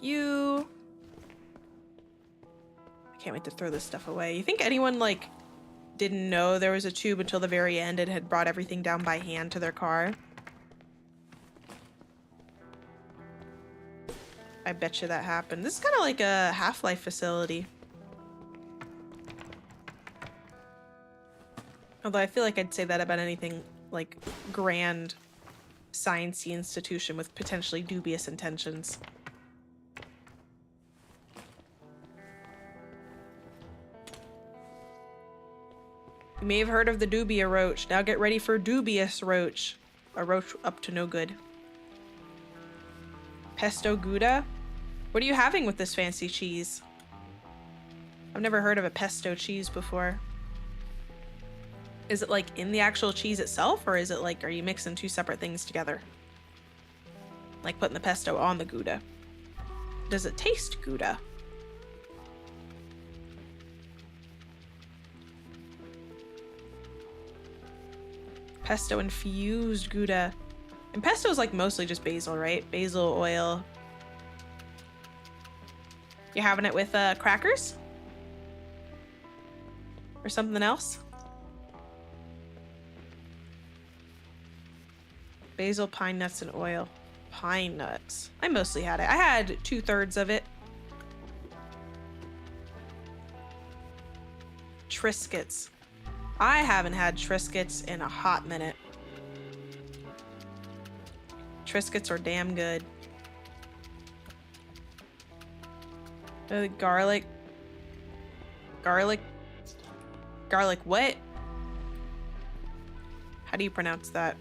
You. I can't wait to throw this stuff away. You think anyone, like, didn't know there was a tube until the very end and had brought everything down by hand to their car? I bet you that happened. This is kind of like a Half-Life facility. Although I feel like I'd say that about anything, like, grand science-y institution with potentially dubious intentions. You may have heard of the dubia roach. Now get ready for dubious roach. A roach up to no good. Pesto Gouda? What are you having with this fancy cheese? I've never heard of a pesto cheese before. Is it like in the actual cheese itself, or is it like, are you mixing two separate things together? Like putting the pesto on the Gouda. Does it taste Gouda? Pesto infused Gouda. And pesto is like mostly just basil, right? Basil oil. You having it with crackers? Or something else? Basil, pine nuts, and oil. Pine nuts. I mostly had it. I had 2/3 of it. Triscuits. I haven't had Triscuits in a hot minute. Triscuits are damn good. Garlic. Garlic what? How do you pronounce that?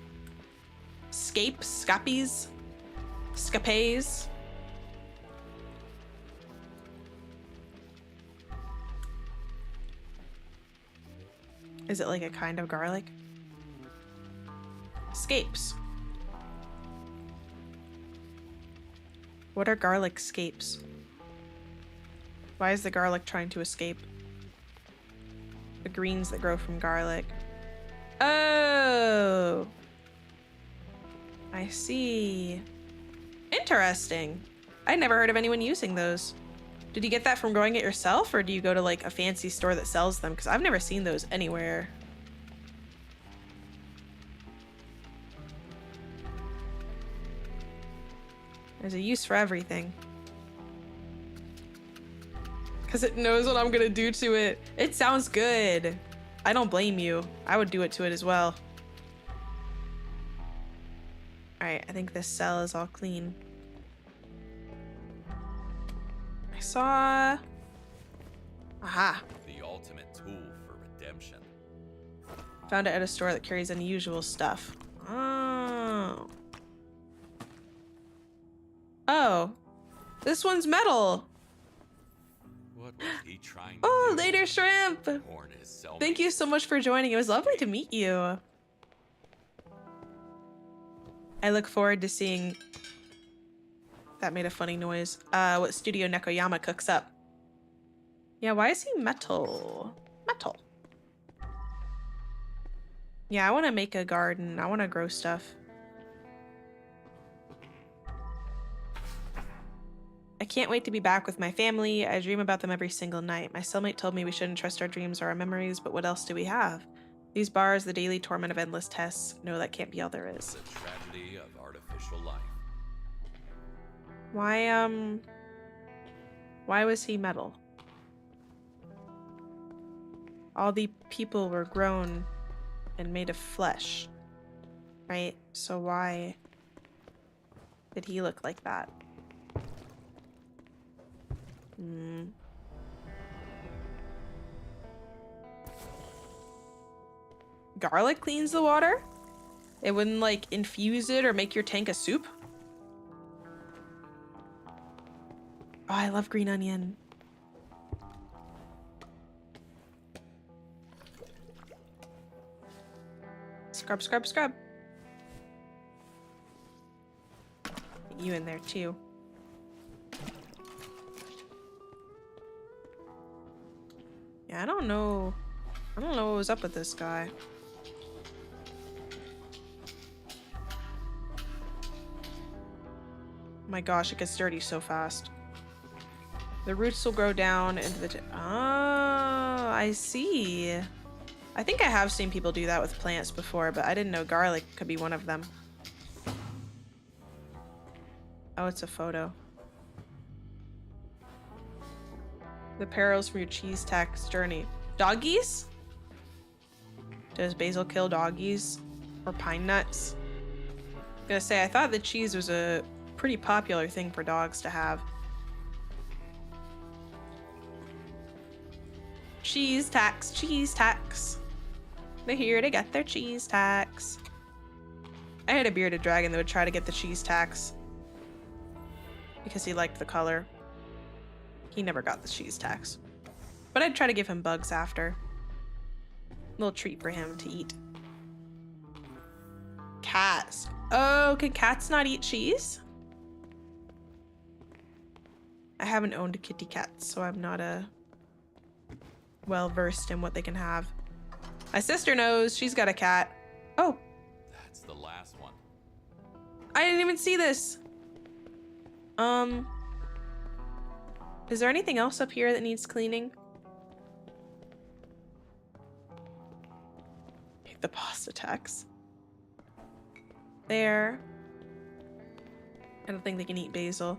Scapes? Scappies? Scapes? Is it like a kind of garlic? Scapes. What are garlic scapes? Why is the garlic trying to escape? The greens that grow from garlic. Oh! I see. Interesting. I never heard of anyone using those. Did you get that from growing it yourself, or do you go to like a fancy store that sells them? Because I've never seen those anywhere. There's a use for everything. Because it knows what I'm gonna do to it. It sounds good. I don't blame you. I would do it to it as well. Alright, I think this cell is all clean. I saw... Aha. The ultimate tool for redemption. Found it at a store that carries unusual stuff. Oh. Oh. This one's metal. What was he trying to Oh, do? later, shrimp. Horn his cellmate. Thank you so much for joining. It was lovely to meet you. I look forward to seeing... That made a funny noise. What Studio Nekoyama cooks up. Yeah, why is he metal? Metal. Yeah, I want to make a garden. I want to grow stuff. I can't wait to be back with my family. I dream about them every single night. My cellmate told me we shouldn't trust our dreams or our memories, but what else do we have? These bars, the daily torment of endless tests. No, that can't be all there is. The tragedy of artificial life. Why was he metal? All the people were grown and made of flesh, right? So why did he look like that? Garlic cleans the water? It wouldn't like infuse it or make your tank a soup? Oh, I love green onion. Scrub, scrub, scrub. Get you in there too. Yeah, I don't know what was up with this guy. Oh my gosh, it gets dirty so fast. The roots will grow down into the... Oh, I see. I think I have seen people do that with plants before, but I didn't know garlic could be one of them. Oh, it's a photo. The perils from your cheese tax journey. Doggies? Does basil kill doggies? Or pine nuts? I was gonna say, I thought that cheese was a pretty popular thing for dogs to have. Cheese tax, cheese tax. They're here to get their cheese tax. I had a bearded dragon that would try to get the cheese tax because he liked the color. He never got the cheese tax. But I'd try to give him bugs after. Little treat for him to eat. Cats. Oh, can cats not eat cheese? I haven't owned a kitty cat, so I'm not well versed in what they can have. My sister knows. She's got a cat. Oh. That's the last one. I didn't even see this. Is there anything else up here that needs cleaning? The pasta tax. There. I don't think they can eat basil.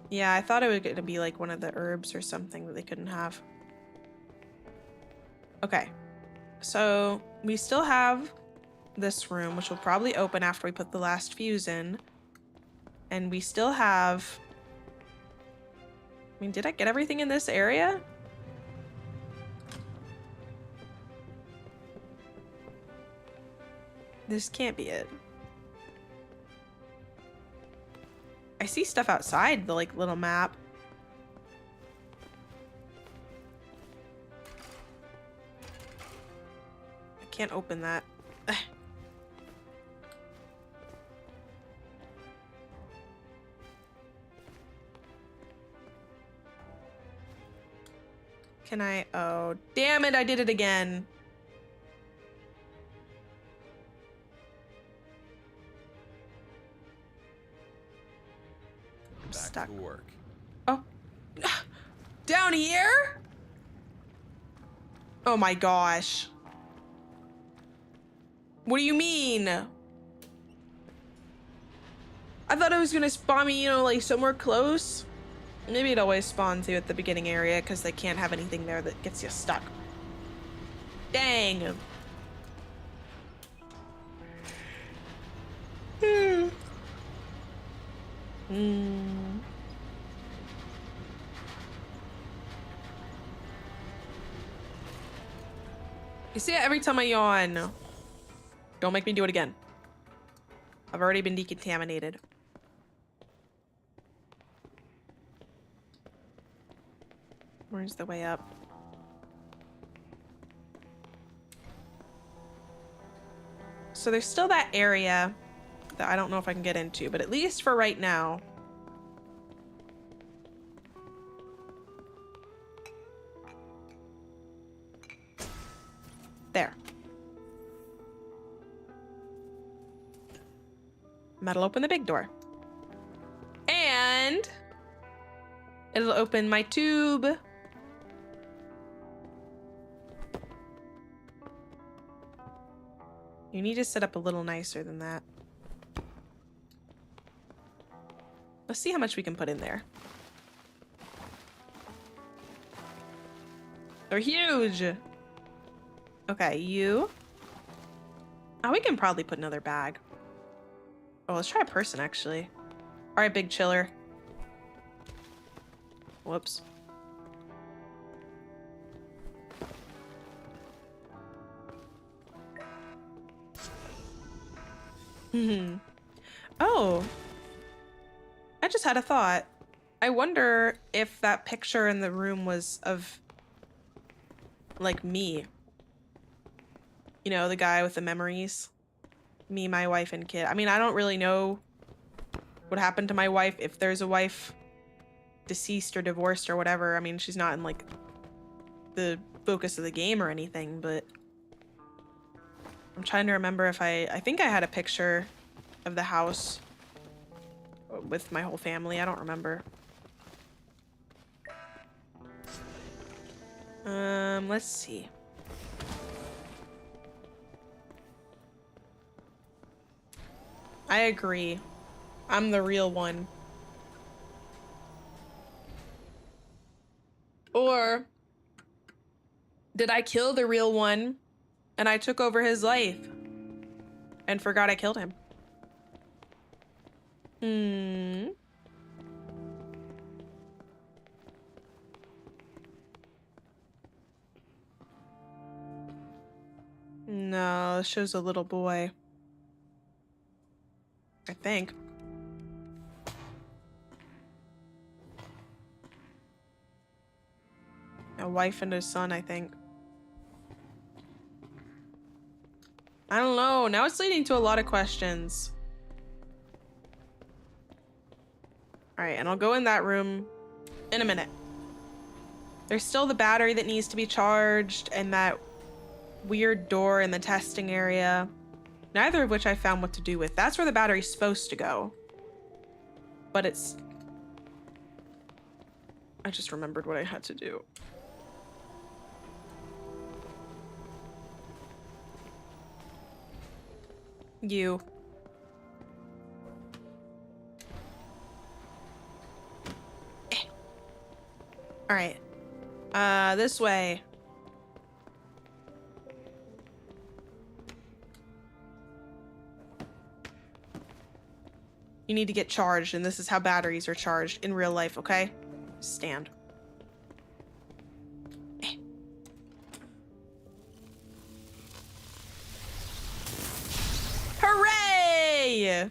Yeah, I thought it was gonna be like one of the herbs or something that they couldn't have. Okay. So we still have this room, which will probably open after we put the last fuse in. And we still have... I mean, did I get everything in this area? This can't be it. I see stuff outside the like little map. I can't open that. Can I? Oh, damn it. I did it again. I'm Back stuck. to work. Oh. Down here? Oh my gosh. What do you mean? I thought it was gonna spawn me, you know, like somewhere close. Maybe it always spawns you at the beginning area because they can't have anything there that gets you stuck. Dang. You see it every time I yawn. Don't make me do it again. I've already been decontaminated. Where's the way up? So there's still that area that I don't know if I can get into, but at least for right now. There. That'll open the big door. And it'll open my tube. You need to set up a little nicer than that. Let's see how much we can put in there. They're huge. Okay, you. Oh, we can probably put another bag. Oh, let's try a person, actually. All right, big chiller. Whoops. Oh. I just had a thought. I wonder if that picture in the room was of, like, me. You know, the guy with the memories. Me, my wife, and kid. I mean, I don't really know what happened to my wife, if there's a wife deceased or divorced or whatever. I mean, she's not in, like, the focus of the game or anything, but I'm trying to remember if I think I had a picture of the house with my whole family. I don't remember. Let's see. I agree. I'm the real one. Or did I kill the real one and I took over his life and forgot I killed him? No, it shows a little boy. I think. A wife and a son, I think. I don't know. Now it's leading to a lot of questions. All right, and I'll go in that room in a minute. There's still the battery that needs to be charged and that weird door in the testing area. Neither of which I found what to do with. That's where the battery's supposed to go. But it's... I just remembered what I had to do. You. All right. This way. You need to get charged, and this is how batteries are charged in real life, okay? Stand. Hooray!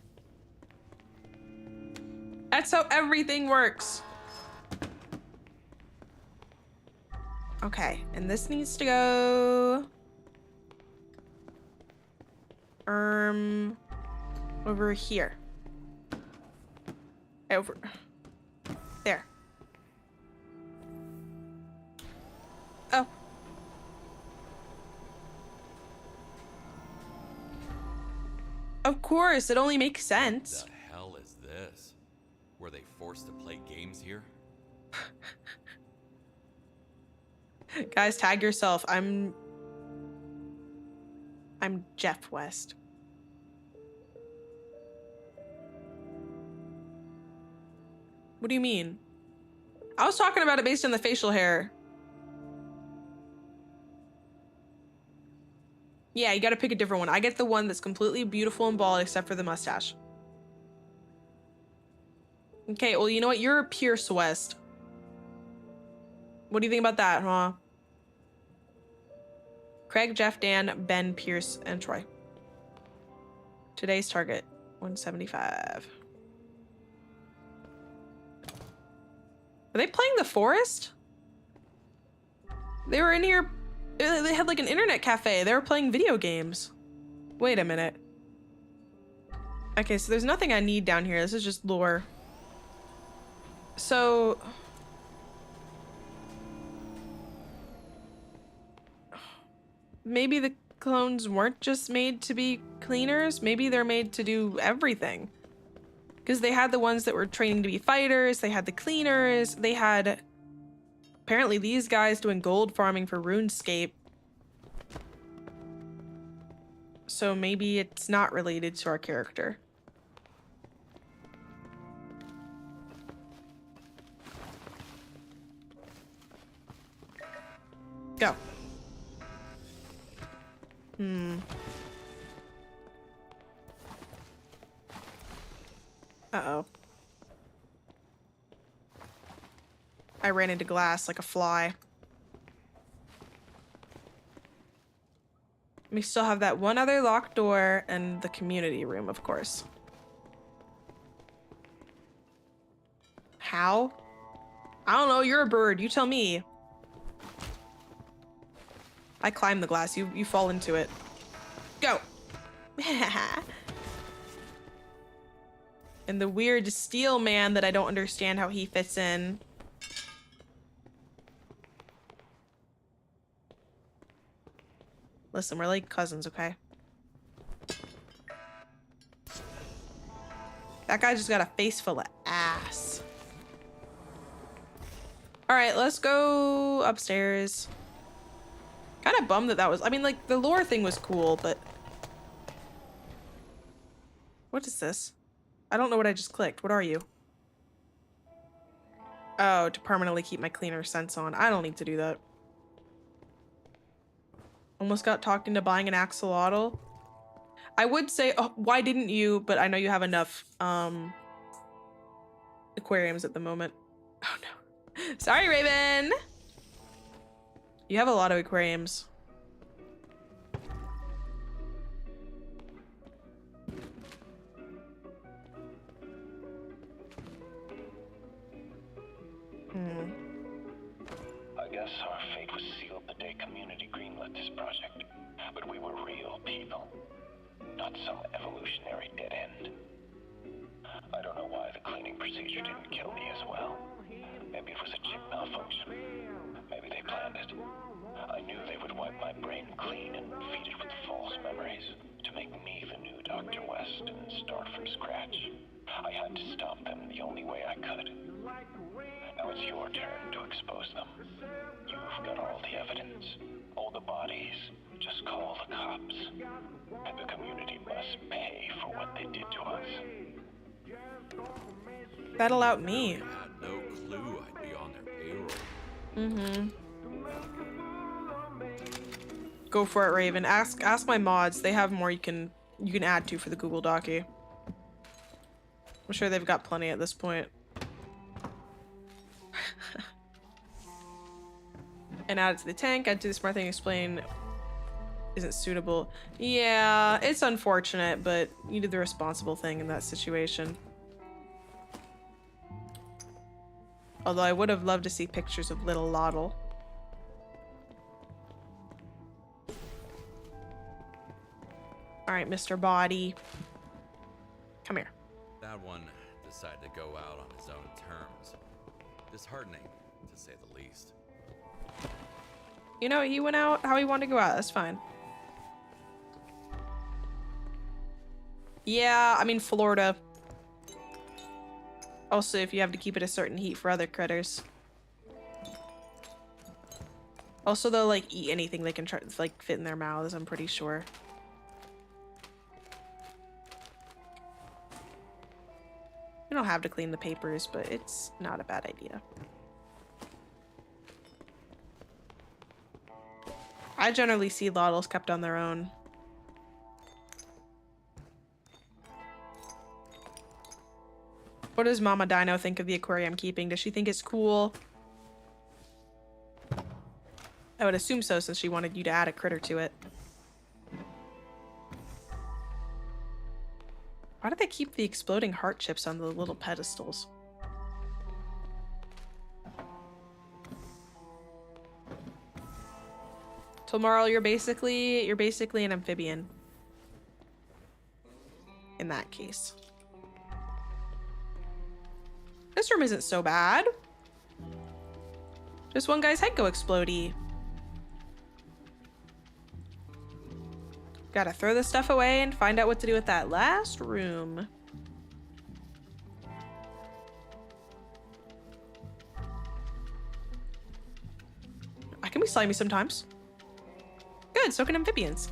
That's how everything works. Okay, and this needs to go... over here. Over there. Of course, it only makes sense. What the hell is this? Were they forced to play games here? Guys, tag yourself. I'm Jeff West. What do you mean? I was talking about it based on the facial hair. Yeah, you gotta pick a different one. I get the one that's completely beautiful and bald except for the mustache. Okay, well, you know what? You're Pierce West. What do you think about that, huh? Craig, Jeff, Dan, Ben, Pierce, and Troy. Today's target, 175. Are they playing The Forest? They were in here. They had like an internet cafe. They were playing video games. Wait a minute. Okay, so there's nothing I need down here. This is just lore. So... maybe the clones weren't just made to be cleaners. Maybe they're made to do everything. Because they had the ones that were training to be fighters. They had the cleaners. They had... apparently these guys doing gold farming for RuneScape. So maybe it's not related to our character. Go. Uh-oh. I ran into glass like a fly. We still have that one other locked door and the community room, of course. How? I don't know, you're a bird, you tell me. I climb the glass, you fall into it. Go! And the weird steel man that I don't understand how he fits in. Listen, we're like cousins, okay? That guy just got a face full of ass. All right, let's go upstairs. Kind of bummed that was, I mean, like, the lore thing was cool, but... what is this? I don't know what I just clicked. What are you? Oh, to permanently keep my cleaner sense on. I don't need to do that. Almost got talked into buying an axolotl. I would say, oh, why didn't you? But I know you have enough aquariums at the moment. Oh no. Sorry, Raven. You have a lot of aquariums. I guess our fate was sealed the day Community greenlit this project. But we were real people, not some evolutionary dead end. I don't know why the cleaning procedure didn't kill me as well. Maybe it was a chip malfunction. Maybe they planned it. I knew they would wipe my brain clean and feed it with false memories to make me the new Dr. West and start from scratch. I had to stop them the only way I could. Now it's your turn to expose them. You've got all the evidence, all the bodies. Just call the cops. The community must pay for what they did to us. That'll out me. I had no clue I'd be on their payroll. Go for it, Raven. Ask my mods. They have more you can add to for the Google Docky. I'm sure they've got plenty at this point. And add it to the tank, add to the smart thing, explain isn't suitable. Yeah, it's unfortunate, but you did the responsible thing in that situation. Although I would have loved to see pictures of little Loddle. Alright, Mr. Body. Come here. That one decided to go out on his own terms. Disheartening, to say the least. You know, he went out how he wanted to go out. That's fine. Yeah, I mean, Florida. Also, if you have to keep it a certain heat for other critters. Also, they'll, like, eat anything they can try to, like, fit in their mouths, I'm pretty sure. You don't have to clean the papers, but it's not a bad idea. I generally see lottles kept on their own. What does Mama Dino think of the aquarium I'm keeping? Does she think it's cool? I would assume so, since she wanted you to add a critter to it. Why do they keep the exploding heart chips on the little pedestals? Tomorrow, you're basically an amphibian. In that case. This room isn't so bad. Just one guy's head go explodey. Gotta throw this stuff away and find out what to do with that last room. I can be slimy sometimes. Good, so can amphibians.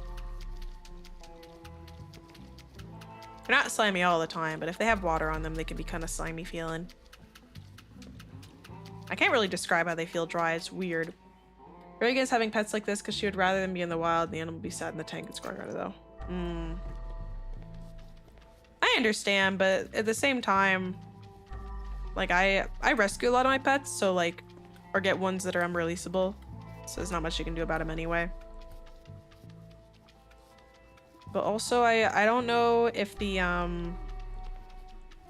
They're not slimy all the time, but if they have water on them, they can be kind of slimy feeling. I can't really describe how they feel dry, it's weird. Reagan's having pets like this because she would rather them be in the wild and the animal be sad in the tank. It's going on though. I understand, but at the same time, like I rescue a lot of my pets, so like, or get ones that are unreleasable. So there's not much you can do about them anyway. But also I don't know if the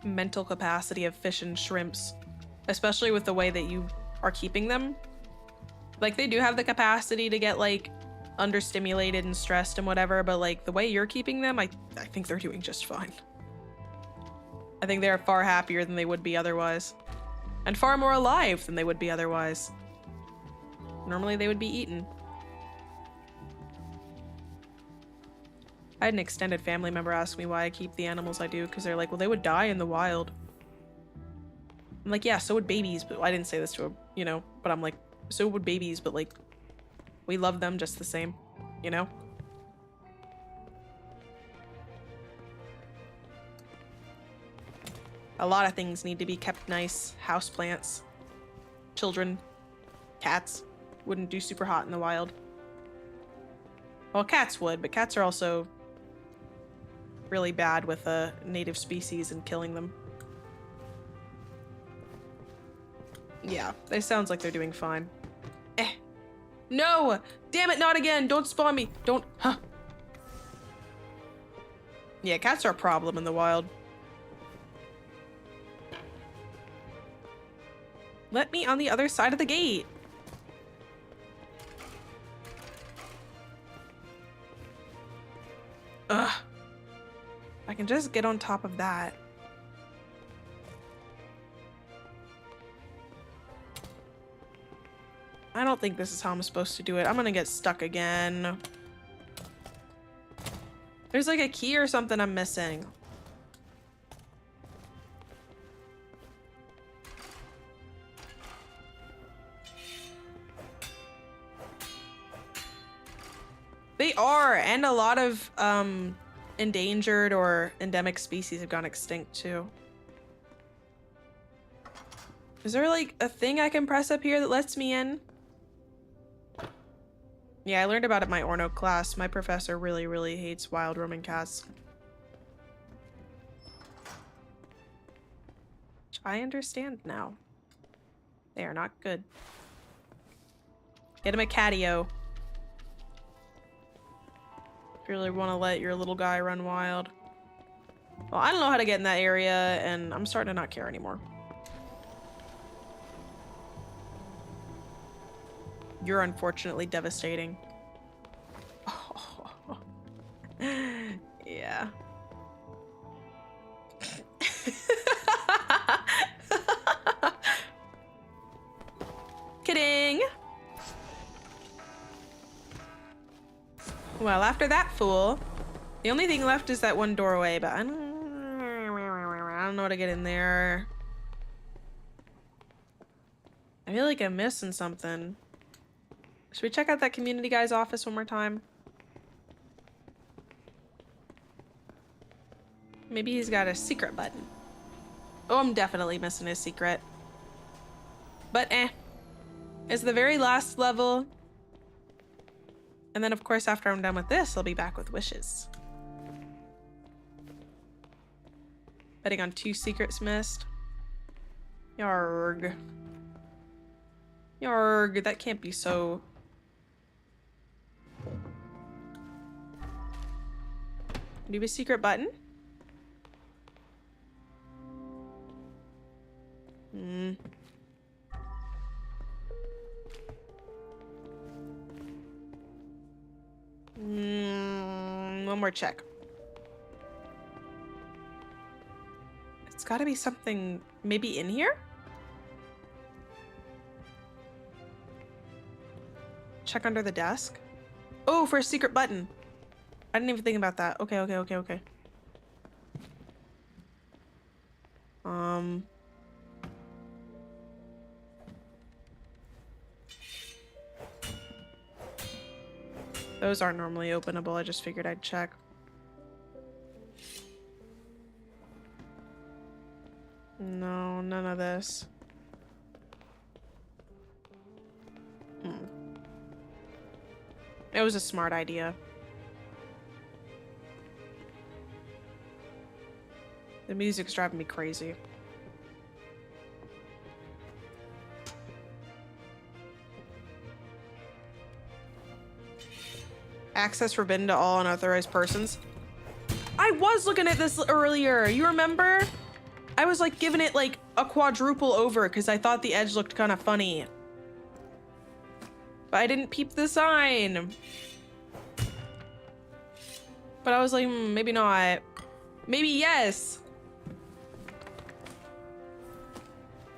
mental capacity of fish and shrimps, especially with the way that you are keeping them. Like, they do have the capacity to get, like, understimulated and stressed and whatever, but, like, the way you're keeping them, I think they're doing just fine. I think they're far happier than they would be otherwise. And far more alive than they would be otherwise. Normally, they would be eaten. I had an extended family member ask me why I keep the animals I do, because they're like, well, they would die in the wild. I'm like, yeah, so would babies, but I didn't say this to him, you know, but I'm like, so would babies, but like, we love them just the same, you know? A lot of things need to be kept nice. Houseplants, children, cats wouldn't do super hot in the wild. Well, cats would, but cats are also really bad with a native species and killing them. Yeah, it sounds like they're doing fine. No! Damn it, not again! Don't spawn me! Don't- huh. Yeah, cats are a problem in the wild. Let me on the other side of the gate! Ugh. I can just get on top of that. I don't think this is how I'm supposed to do it. I'm gonna get stuck again. There's like a key or something I'm missing. They are, and a lot of endangered or endemic species have gone extinct too. Is there like a thing I can press up here that lets me in? Yeah, I learned about it in my Orno class. My professor really, really hates wild roaming cats. Which I understand now. They are not good. Get him a catio. If you really want to let your little guy run wild. Well, I don't know how to get in that area, and I'm starting to not care anymore. You're unfortunately devastating. Oh. Yeah. Kidding. Well, after that fool, The only thing left is that one doorway, but I don't know how to get in there. I feel like I'm missing something. Should we check out that community guy's office one more time? Maybe he's got a secret button. Oh, I'm definitely missing his secret. But it's the very last level. And then, of course, after I'm done with this, I'll be back with wishes. Betting on 2 secrets missed. Yarg. Yarg, that can't be so... Do you have a secret button? One more check. It's gotta be something maybe in here? Check under the desk. Oh, for a secret button. I didn't even think about that. Okay. Those aren't normally openable. I just figured I'd check. No, none of this. It was a smart idea. The music's driving me crazy. Access forbidden to all unauthorized persons. I was looking at this earlier. You remember? I was like giving it like a quadruple over because I thought the edge looked kind of funny. But I didn't peep the sign. But I was like, maybe not. Maybe yes.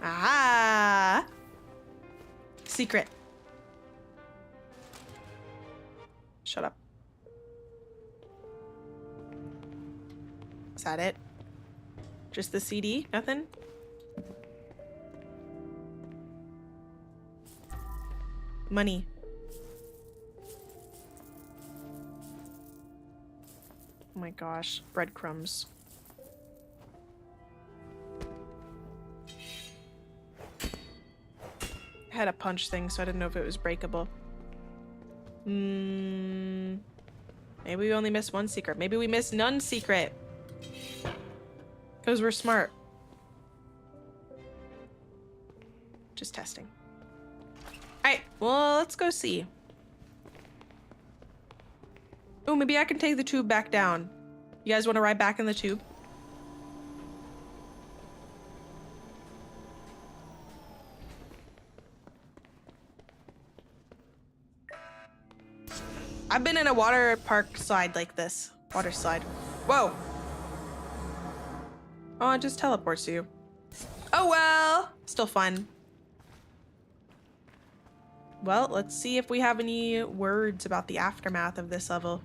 Aha. Secret. Shut up. Is that it? Just the CD? Nothing? Money. Oh my gosh. Breadcrumbs. I had a punch thing, so I didn't know if it was breakable. Maybe we only missed one secret. Maybe we missed none secret. Because we're smart. Just testing. Alright, well, let's go see. Oh, maybe I can take the tube back down. You guys want to ride back in the tube? I've been in a water park slide like this. Water slide. Whoa. Oh, it just teleports you. Oh well. Still fun. Well, let's see if we have any words about the aftermath of this level.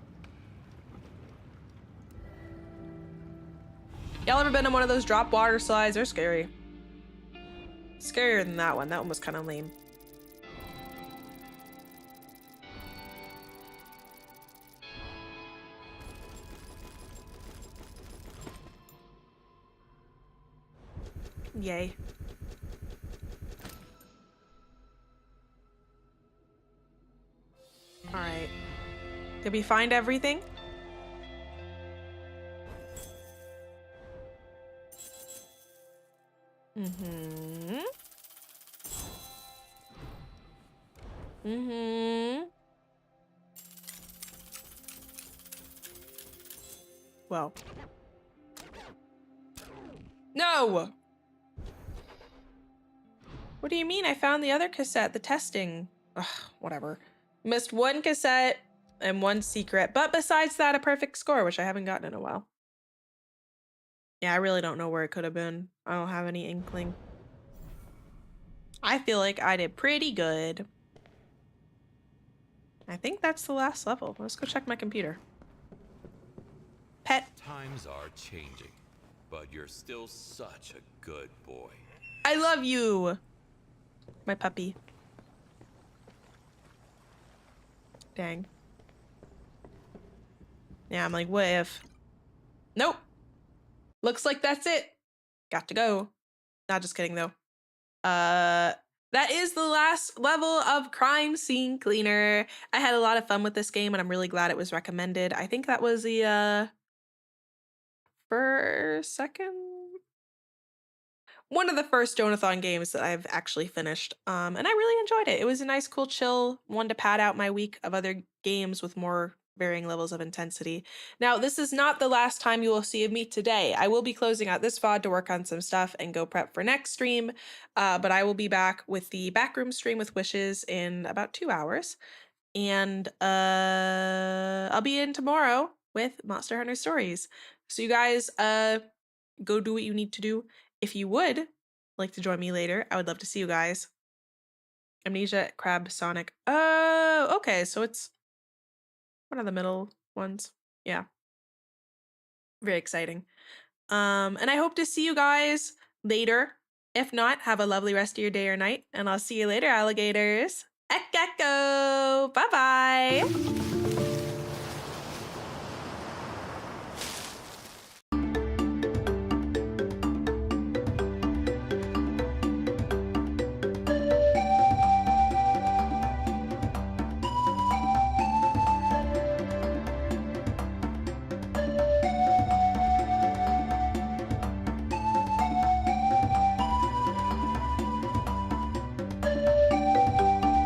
Y'all ever been on one of those drop water slides? They're scary. Scarier than that one. That one was kind of lame. Yay. Alright. Did we find everything? Well. No! What do you mean? I found the other cassette, the testing. Ugh, whatever. Missed one cassette and one secret. But besides that, a perfect score, which I haven't gotten in a while. Yeah, I really don't know where it could have been. I don't have any inkling. I feel like I did pretty good. I think that's the last level. Let's go check my computer. pet. Times are changing, but you're still such a good boy. I love you, my puppy. Dang. Yeah, I'm like, what if? Nope. Looks like that's it. Got to go. Not just kidding though. That is the last level of Crime Scene Cleaner. I had a lot of fun with this game, and I'm really glad it was recommended. I think that was the one of the first Donathon games that I've actually finished. And I really enjoyed it. It was a nice, cool, chill one to pad out my week of other games with more varying levels of intensity. Now, this is not the last time you will see of me today. I will be closing out this VOD to work on some stuff and go prep for next stream. But I will be back with the backroom stream with Wishes in about 2 hours. And I'll be in tomorrow with Monster Hunter Stories. So you guys go do what you need to do. If you would like to join me later, I would love to see you guys. Amnesia, Crab, Sonic. Oh, okay, so it's one of the middle ones. Yeah. Very exciting. And I hope to see you guys later. If not, have a lovely rest of your day or night, and I'll see you later, alligators. Echo! Bye-bye!